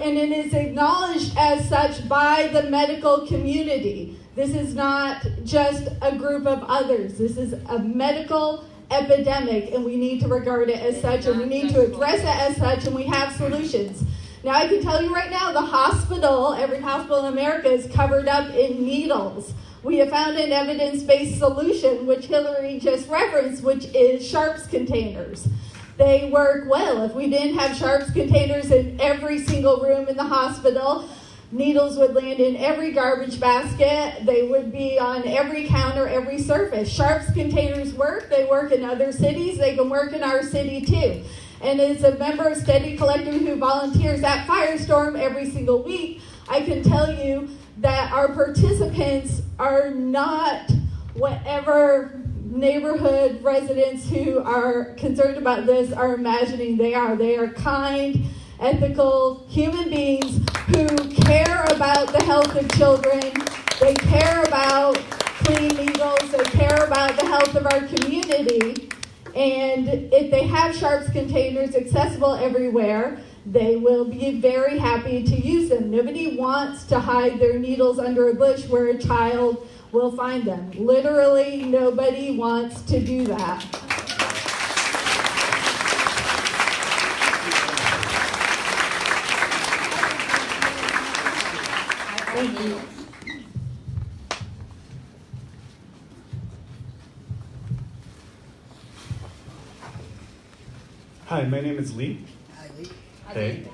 Speaker 5: and it is acknowledged as such by the medical community. This is not just a group of others. This is a medical epidemic, and we need to regard it as such, and we need to address it as such, and we have solutions. Now, I can tell you right now, the hospital, every hospital in America, is covered up in needles. We have found an evidence-based solution, which Hillary just referenced, which is sharps containers. They work well. If we didn't have sharps containers in every single room in the hospital, needles would land in every garbage basket. They would be on every counter, every surface. Sharps containers work. They work in other cities. They can work in our city too. And as a member of Steady Collective who volunteers at Firestorm every single week, I can tell you that our participants are not whatever neighborhood residents who are concerned about this are imagining they are. They are kind, ethical human beings who care about the health of children. They care about clean needles. They care about the health of our community. And if they have sharps containers accessible everywhere, they will be very happy to use them. Nobody wants to hide their needles under a bush where a child will find them. Literally, nobody wants to do that. Thank you.
Speaker 3: Hi, my name is Lee.
Speaker 11: Hi, Lee.
Speaker 3: Hey.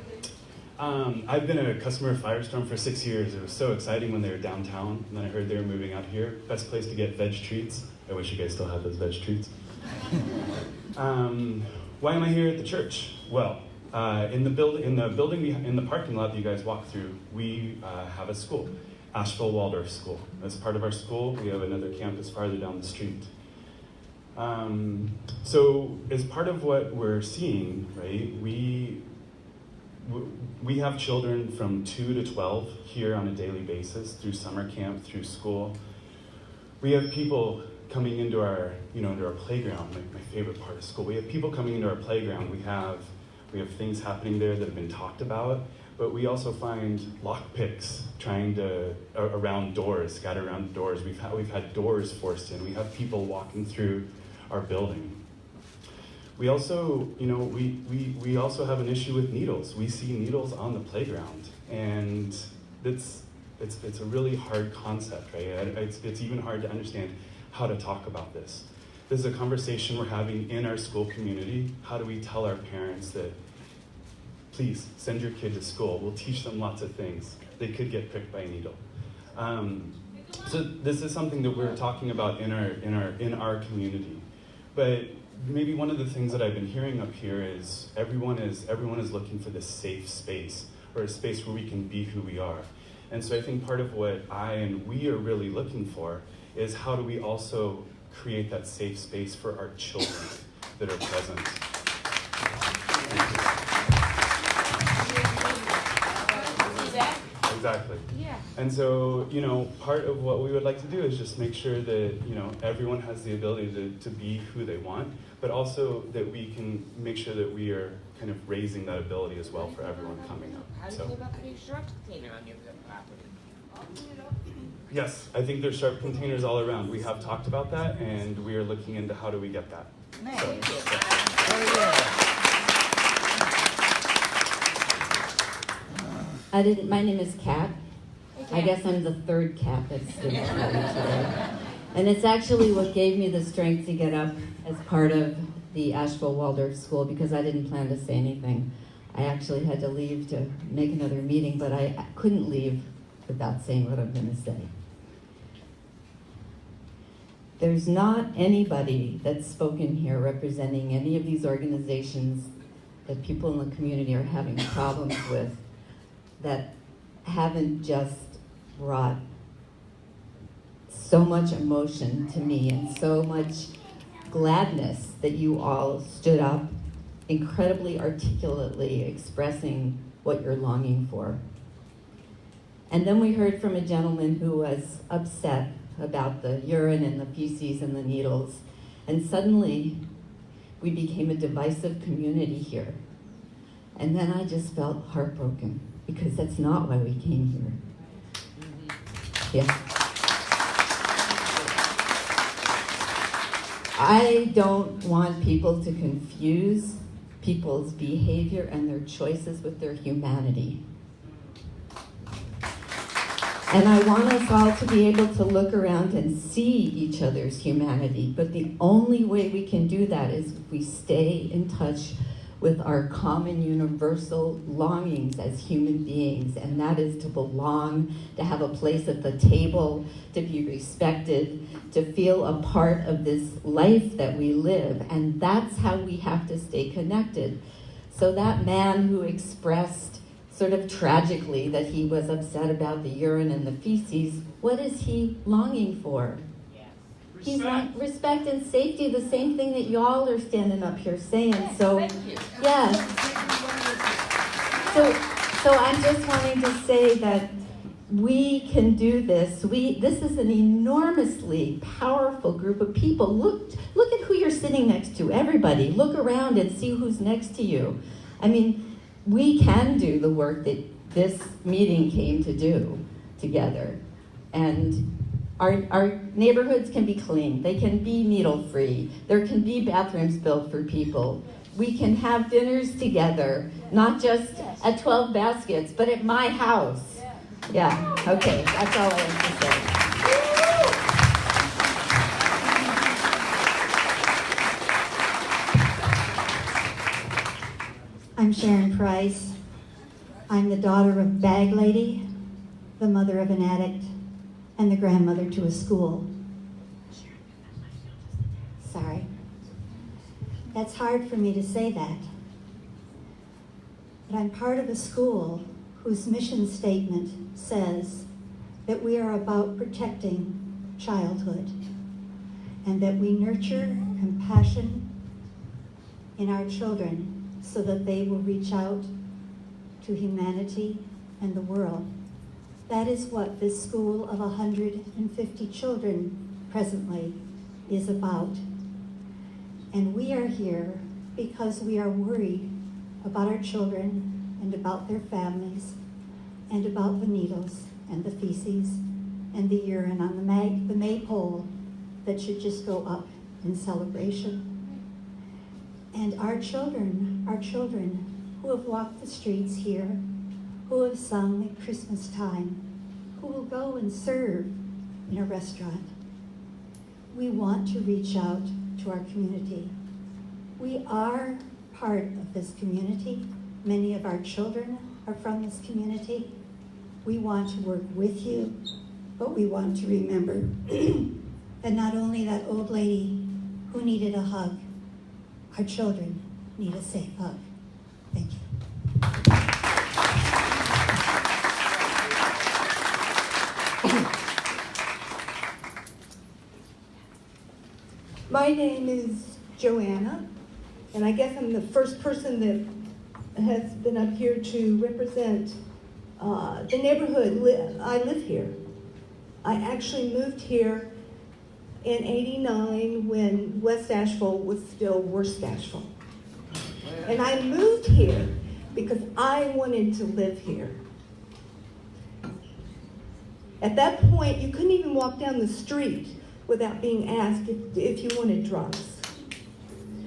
Speaker 3: I've been a customer of Firestorm for 6 years. It was so exciting when they were downtown, and then I heard they were moving out here. Best place to get veg treats. I wish you guys still had those veg treats. Why am I here at the church? Well, in the parking lot that you guys walked through, we have a school, Asheville Waldorf School. As part of our school, we have another campus farther down the street. So as part of what we're seeing, right, we have children from 2 to 12 here on a daily basis through summer camp, through school. We have people coming into our, into our playground, like my favorite part of school. We have people coming into our playground. We have things happening there that have been talked about, but we also find lockpicks around doors, scattered around doors. We've had doors forced in. We have people walking through our building. We also, we also have an issue with needles. We see needles on the playground, and it's a really hard concept, right? It's even hard to understand how to talk about this. This is a conversation we're having in our school community. How do we tell our parents that, please send your kid to school? We'll teach them lots of things. They could get pricked by a needle. So this is something that we're talking about in our community. But maybe one of the things that I've been hearing up here is everyone is looking for this safe space, or a space where we can be who we are. And so I think part of what we are really looking for is how do we also create that safe space for our children that are present. Exactly. Yeah. And so, part of what we would like to do is just make sure that, everyone has the ability to be who they want, but also that we can make sure that we are kind of raising that ability as well for everyone coming up.
Speaker 8: How do you feel about putting a sharp container on your property?
Speaker 3: Yes, I think there's sharp containers all around. We have talked about that, and we are looking into how do we get that.
Speaker 22: My name is Kat. I guess I'm the third Kat that's sitting here today. And it's actually what gave me the strength to get up as part of the Asheville Waldorf School, because I didn't plan to say anything. I actually had to leave to make another meeting, but I couldn't leave without saying what I'm going to say. There's not anybody that's spoken here representing any of these organizations that people in the community are having problems with that haven't just brought so much emotion to me and so much gladness that you all stood up incredibly articulately expressing what you're longing for. And then we heard from a gentleman who was upset about the urine and the feces and the needles, and suddenly we became a divisive community here. And then I just felt heartbroken. because that's not why we came here. Yeah. I don't want people to confuse people's behavior and their choices with their humanity. And I want us all to be able to look around and see each other's humanity. But the only way we can do that is if we stay in touch with our common universal longings as human beings. And that is to belong, to have a place at the table, to be respected, to feel a part of this life that we live. And that's how we have to stay connected. So that man who expressed sort of tragically that he was upset about the urine and the feces, what is he longing for? He's like respect and safety, the same thing that y'all are standing up here saying. So, yeah. So I'm just wanting to say that we can do this. This is an enormously powerful group of people. Look at who you're sitting next to. Everybody, look around and see who's next to you. I mean, we can do the work that this meeting came to do together. And our neighborhoods can be clean. They can be needle-free. There can be bathrooms built for people. We can have dinners together, not just at 12 Baskets, but at my house. Yeah, okay, that's all I have to say.
Speaker 7: I'm Sharon Price. I'm the daughter of Bag Lady, the mother of an addict, and the grandmother to a school. Sorry. That's hard for me to say that. But I'm part of a school whose mission statement says that we are about protecting childhood and that we nurture compassion in our children so that they will reach out to humanity and the world. That is what this school of 150 children presently is about. And we are here because we are worried about our children and about their families and about the needles and the feces and the urine on the maypole that should just go up in celebration. And our children who have walked the streets here, who have sung at Christmas time, who will go and serve in a restaurant. We want to reach out to our community. We are part of this community. Many of our children are from this community. We want to work with you, but we want to remember that not only that old lady who needed a hug, our children need a safe hug. Thank you.
Speaker 9: My name is Joanna, and I guess I'm the first person that has been up here to represent the neighborhood. I live here. I actually moved here in '89 when West Asheville was still Worst Asheville. And I moved here because I wanted to live here. At that point, you couldn't even walk down the street without being asked if you wanted drugs.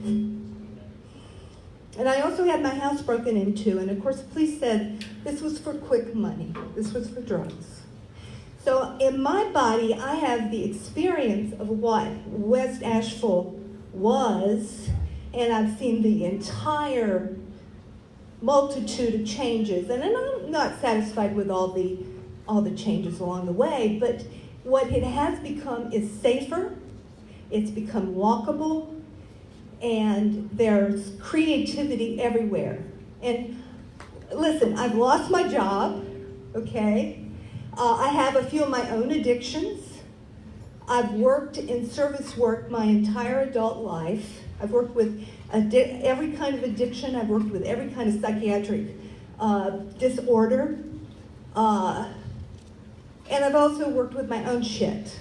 Speaker 9: And I also had my house broken into, and of course the police said this was for quick money. This was for drugs. So in my body, I have the experience of what West Asheville was, and I've seen the entire multitude of changes. And I'm not satisfied with all the changes along the way, but what it has become is safer, it's become walkable, and there's creativity everywhere. And listen, I've lost my job, okay? I have a few of my own addictions. I've worked in service work my entire adult life. I've worked with every kind of addiction. I've worked with every kind of psychiatric disorder. And I've also worked with my own shit.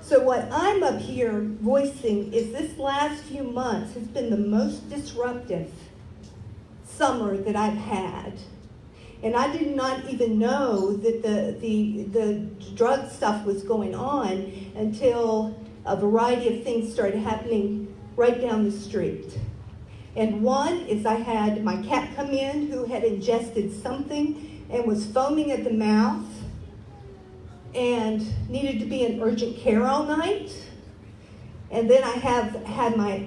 Speaker 9: So what I'm up here voicing is this last few months has been the most disruptive summer that I've had. And I did not even know that the drug stuff was going on until a variety of things started happening right down the street. And one is I had my cat come in who had ingested something and was foaming at the mouth and needed to be in urgent care all night. And then I have had my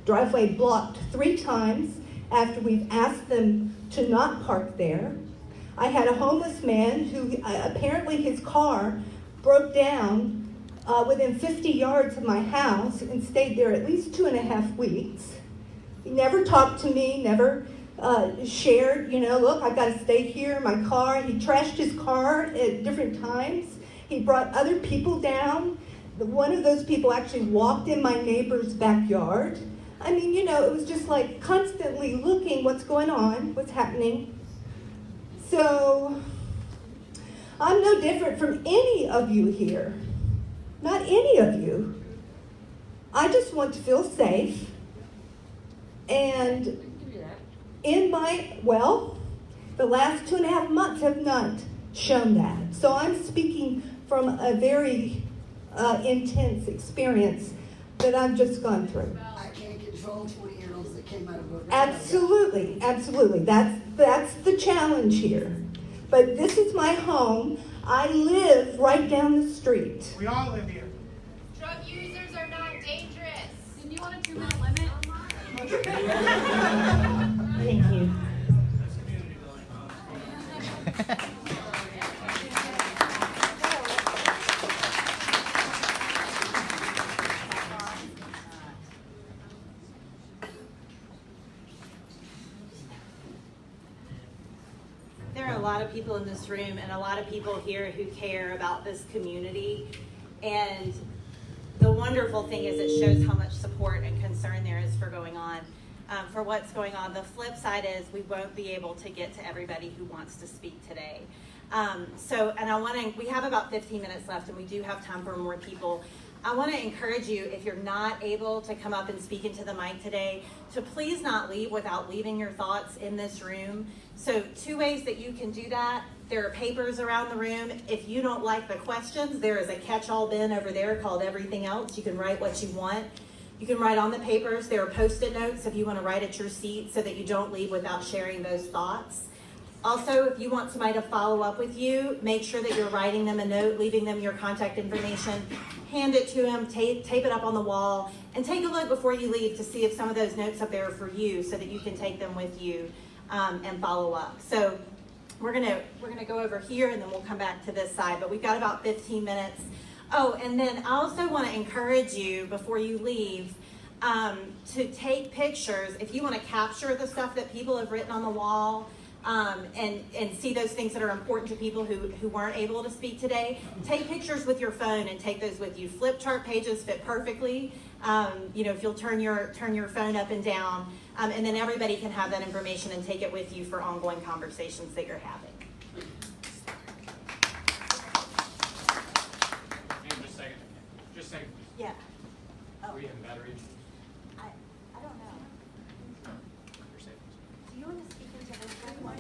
Speaker 9: driveway blocked 3 times after we've asked them to not park there. I had a homeless man who apparently his car broke down within 50 yards of my house and stayed there at least 2.5 weeks. He never talked to me, never shared, look, I've got to stay here in my car. He trashed his car at different times. He brought other people down. One of those people actually walked in my neighbor's backyard. I mean, it was just like constantly looking what's going on, what's happening. So, I'm no different from any of you here. Not any of you. I just want to feel safe. And the last 2.5 months have not shown that. So I'm speaking from a very intense experience that I've just gone through.
Speaker 11: I can't control 20-year-olds that came out of a
Speaker 9: Absolutely, absolutely. That's the challenge here. But this is my home. I live right down the street.
Speaker 2: We all live here.
Speaker 23: Drug users are not dangerous. Didn't you want a 2-minute limit?
Speaker 9: Thank you.
Speaker 1: There are a lot of people in this room and a lot of people here who care about this community. And the wonderful thing is it shows how much support and concern there is for what's going on. The flip side is we won't be able to get to everybody who wants to speak today. We have about 15 minutes left and we do have time for more people. I want to encourage you, if you're not able to come up and speak into the mic today, to please not leave without leaving your thoughts in this room. So 2 ways that you can do that. There are papers around the room. If you don't like the questions, there is a catch-all bin over there called Everything Else. You can write what you want. You can write on the papers. There are Post-it notes if you want to write at your seat so that you don't leave without sharing those thoughts. Also, if you want somebody to follow up with you, make sure that you're writing them a note, leaving them your contact information, hand it to them, tape it up on the wall, and take a look before you leave to see if some of those notes up there are for you so that you can take them with you and follow up. So we're gonna go over here and then we'll come back to this side, but we've got about 15 minutes. Oh, and then I also want to encourage you before you leave to take pictures. If you want to capture the stuff that people have written on the wall, and see those things that are important to people who weren't able to speak today, take pictures with your phone and take those with you. Flip chart pages fit perfectly. If you'll turn your phone up and down, and then everybody can have that information and take it with you for ongoing conversations that you're having.
Speaker 8: Just a second.
Speaker 1: Yeah. Oh.
Speaker 8: Are we having battery issues?
Speaker 1: I don't know.
Speaker 8: You're safe.
Speaker 1: Do you want to speak into this one?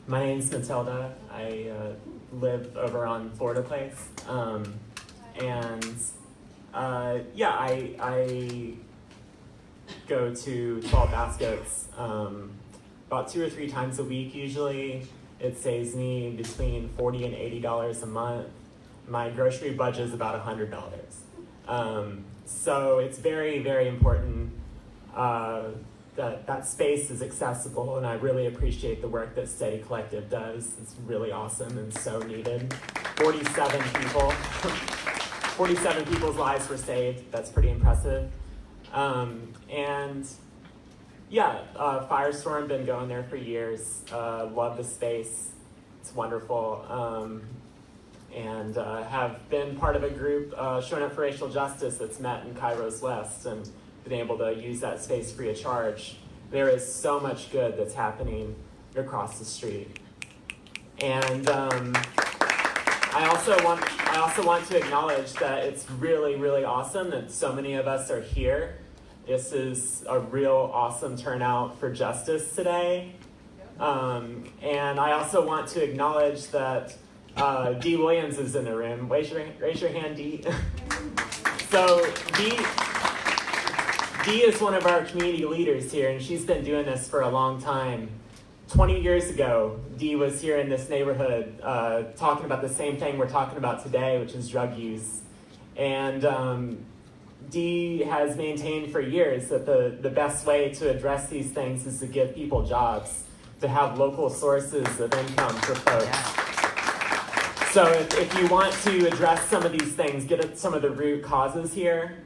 Speaker 6: My name's Matilda. I live over on Florida Place. I go to 12 Baskets about 2 or 3 times a week usually. It saves me between $40 and $80 a month. My grocery budget is about $100. So it's very, very important that space is accessible, and I really appreciate the work that Steady Collective does. It's really awesome and so needed. 47 people's lives were saved. That's pretty impressive. Firestorm, been going there for years. Love the space. It's wonderful. Have been part of a group showing up for racial justice that's met in Kairos West and been able to use that space free of charge. There is so much good that's happening across the street. And I also want to acknowledge that it's really, really awesome that so many of us are here This is a real awesome turnout for justice today. And I also want to acknowledge that Dee Williams is in the room. Raise your hand, Dee. So Dee is one of our community leaders here, and she's been doing this for a long time. 20 years ago, Dee was here in this neighborhood talking about the same thing we're talking about today, which is drug use. And Dee has maintained for years that the best way to address these things is to give people jobs, to have local sources of income for folks. So if you want to address some of these things, get at some of the root causes here.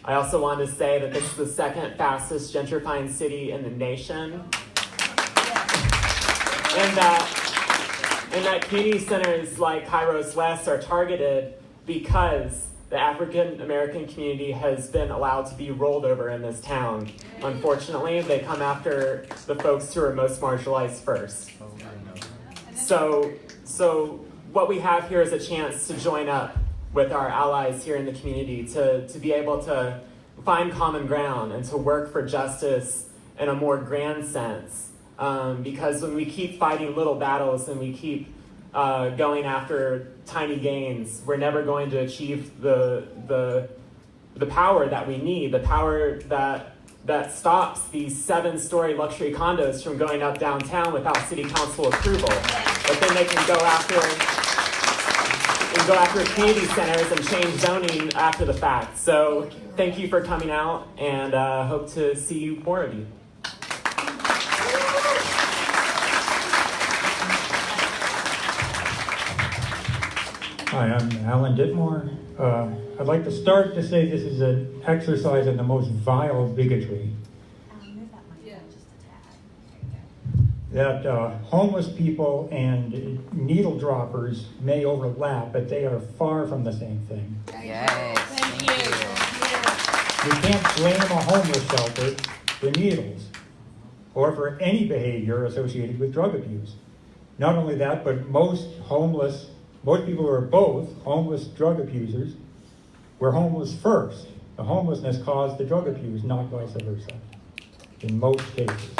Speaker 6: I also want to say that this is the second fastest gentrifying city in the nation. And that community centers like Kairos West are targeted because the African American community has been allowed to be rolled over in this town. Unfortunately, they come after the folks who are most marginalized first. So what we have here is a chance to join up with our allies here in the community to be able to find common ground and to work for justice in a more grand sense. Because when we keep fighting little battles and we keep going after tiny gains, we're never going to achieve the power that we need, the power that stops these 7-story luxury condos from going up downtown without city council approval. But then they can go after community centers and change zoning after the fact. So thank you for coming out, and hope to see more of you.
Speaker 10: Hi, I'm Alan Ditmore. I'd like to start to say this is an exercise in the most vile bigotry. That homeless people and needle droppers may overlap, but they are far from the same thing.
Speaker 21: Yes. Thank you.
Speaker 10: You can't blame a homeless shelter for needles or for any behavior associated with drug abuse. Not only that, but most people who are both homeless drug abusers were homeless first. The homelessness caused the drug abuse, not vice versa, in most cases.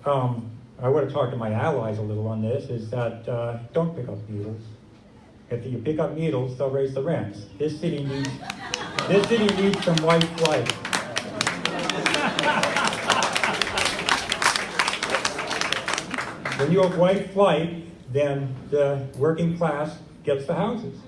Speaker 10: I would have talked to my allies a little on this, is that don't pick up needles. If you pick up needles, they'll raise the rents. This city needs some white flight. When you have white flight, then the working class gets the houses.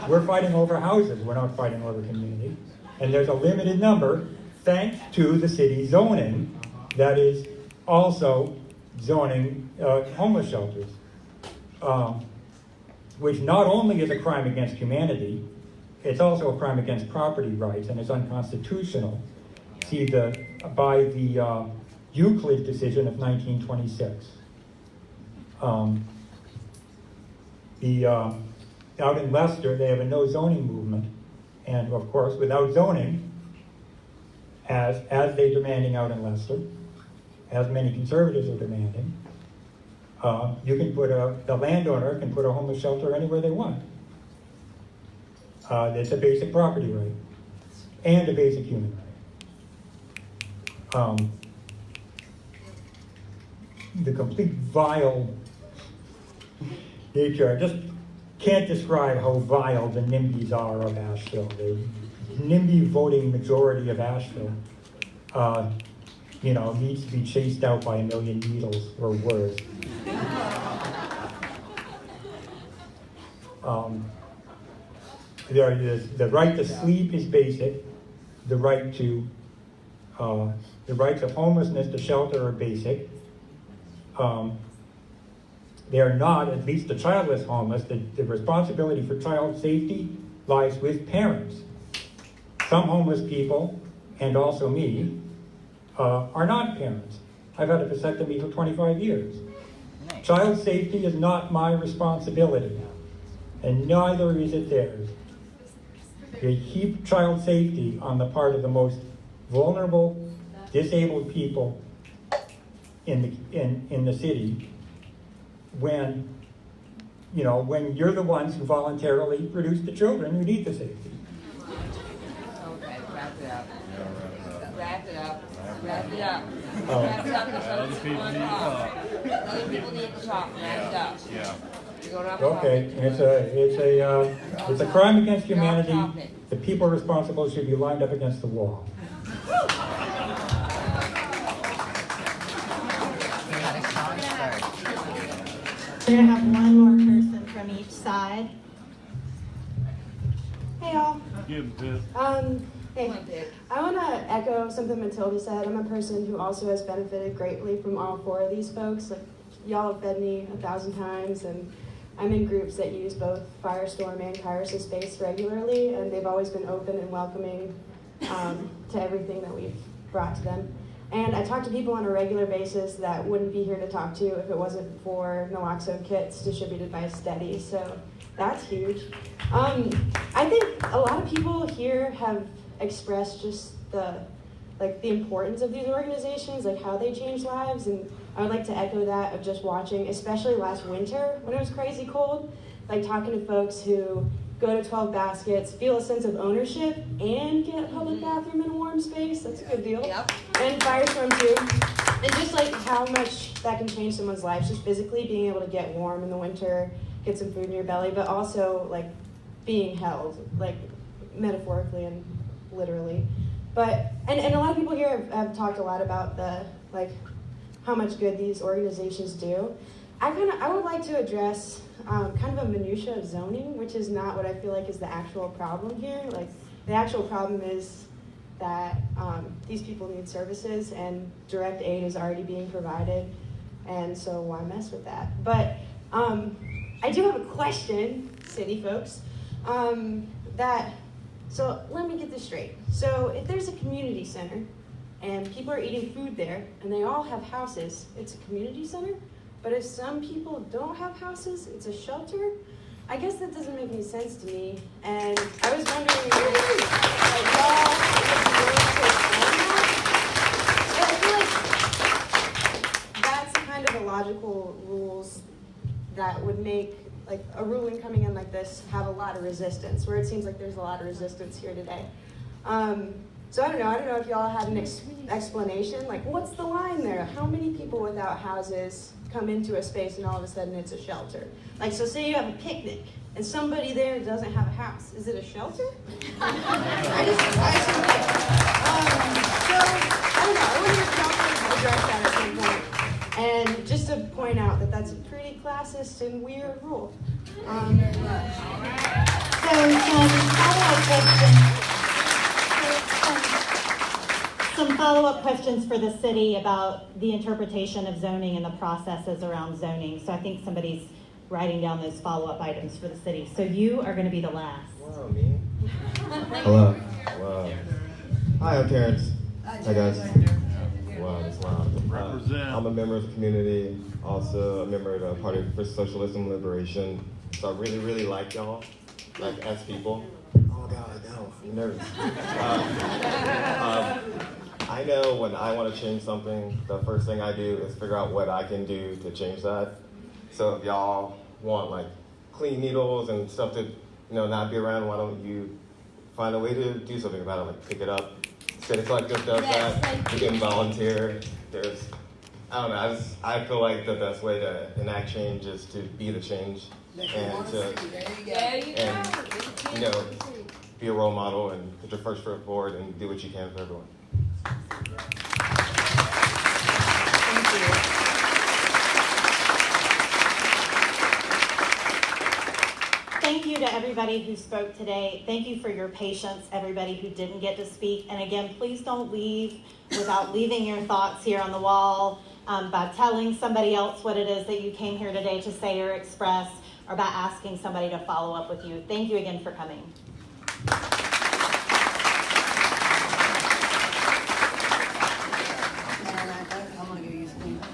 Speaker 10: We're fighting over houses, we're not fighting over community. And there's a limited number, thanks to the city zoning, that is also zoning homeless shelters. Which not only is a crime against humanity, it's also a crime against property rights and is unconstitutional. See by the Euclid decision of 1926. Out in Leicester, they have a no zoning movement, and of course, without zoning, as they're demanding out in Leicester, as many conservatives are demanding, the landowner can put a homeless shelter anywhere they want. It's a basic property right and a basic human right. The complete vile nature, I just can't describe how vile the NIMBYs are of Asheville. The NIMBY voting majority of Asheville, needs to be chased out by 1,000,000 needles or worse. The right to sleep is basic. The rights of homelessness to shelter are basic. They are not, at least the childless homeless, the responsibility for child safety lies with parents. Some homeless people, and also me, are not parents. I've had a vasectomy for 25 years. Child safety is not my responsibility, and neither is it theirs. You keep child safety on the part of the most vulnerable, disabled people in the city when you know, when you're the ones who voluntarily produce the children who need the safety.
Speaker 21: Okay, wrap it up. Wrap it up. Wrap it up.
Speaker 10: Oh.
Speaker 21: Wrap it up, because other people want to talk. Other people need to talk. Wrap it up.
Speaker 12: Yeah.
Speaker 21: You're going off
Speaker 10: Okay, it's a crime against humanity. The people responsible should be lined up against the wall.
Speaker 1: We're gonna have one more person from each side.
Speaker 13: Hey y'all.
Speaker 21: Hey,
Speaker 13: I want to echo something Matilda said. I'm a person who also has benefited greatly from all four of these folks. Like, y'all have fed me 1,000 times, and I'm in groups that use both Firestorm and Kairos' space regularly, and they've always been open and welcoming to everything that we've brought to them. And I talk to people on a regular basis that wouldn't be here to talk to if it wasn't for naloxone kits distributed by Steady, so that's huge. I think a lot of people here have expressed just the importance of these organizations, like how they change lives, and I would like to echo that of just watching, especially last winter when it was crazy cold, like talking to folks who go to 12 Baskets, feel a sense of ownership, and get a public bathroom in a warm space. That's a good deal.
Speaker 21: Yep.
Speaker 13: And Firestorm too. And just like how much that can change someone's life, just physically being able to get warm in the winter, get some food in your belly, but also like being held, like metaphorically and literally. But and a lot of people here have talked a lot about the how much good these organizations do. I would like to address kind of a minutia of zoning, which is not what I feel like is the actual problem here. Like the actual problem is that these people need services and direct aid is already being provided, and so why mess with that? But I do have a question, city folks. So let me get this straight. So if there's a community center and people are eating food there and they all have houses, it's a community center? But if some people don't have houses, it's a shelter? I guess that doesn't make any sense to me. And I was wondering if y'all would be willing to explain that? I feel like that's kind of a logical rules that would make like a ruling coming in like this have a lot of resistance, where it seems like there's a lot of resistance here today. So I don't know if y'all had an explanation, like what's the line there? How many people without houses come into a space and all of a sudden it's a shelter? Like, so say you have a picnic and somebody there doesn't have a house. Is it a shelter? So I don't know, I wonder if y'all could address that at some point. And just to point out that that's a pretty classist and weird rule.
Speaker 1: Some follow-up questions for the city about the interpretation of zoning and the processes around zoning. So I think somebody's writing down those follow-up items for the city. So you are going to be the last.
Speaker 14: Wow, me? Hello. Wow. Hi, I'm Terrence. Hi, guys. Wow, that's loud. I'm a member of the community, also a member of the Party for Socialism Liberation. So I really, really like y'all, like as people. Oh God, no, I'm nervous. I know when I want to change something, the first thing I do is figure out what I can do to change that. So if y'all want like clean needles and stuff to not be around, why don't you find a way to do something about it, like pick it up. City Collective does that. You can volunteer. I don't know. I feel like the best way to enact change is to be the change and to be a role model and put your first foot forward and do what you can for everyone.
Speaker 1: Thank you to everybody who spoke today. Thank you for your patience, everybody who didn't get to speak. And again, please don't leave without leaving your thoughts here on the wall, by telling somebody else what it is that you came here today to say or express, or by asking somebody to follow up with you. Thank you again for coming.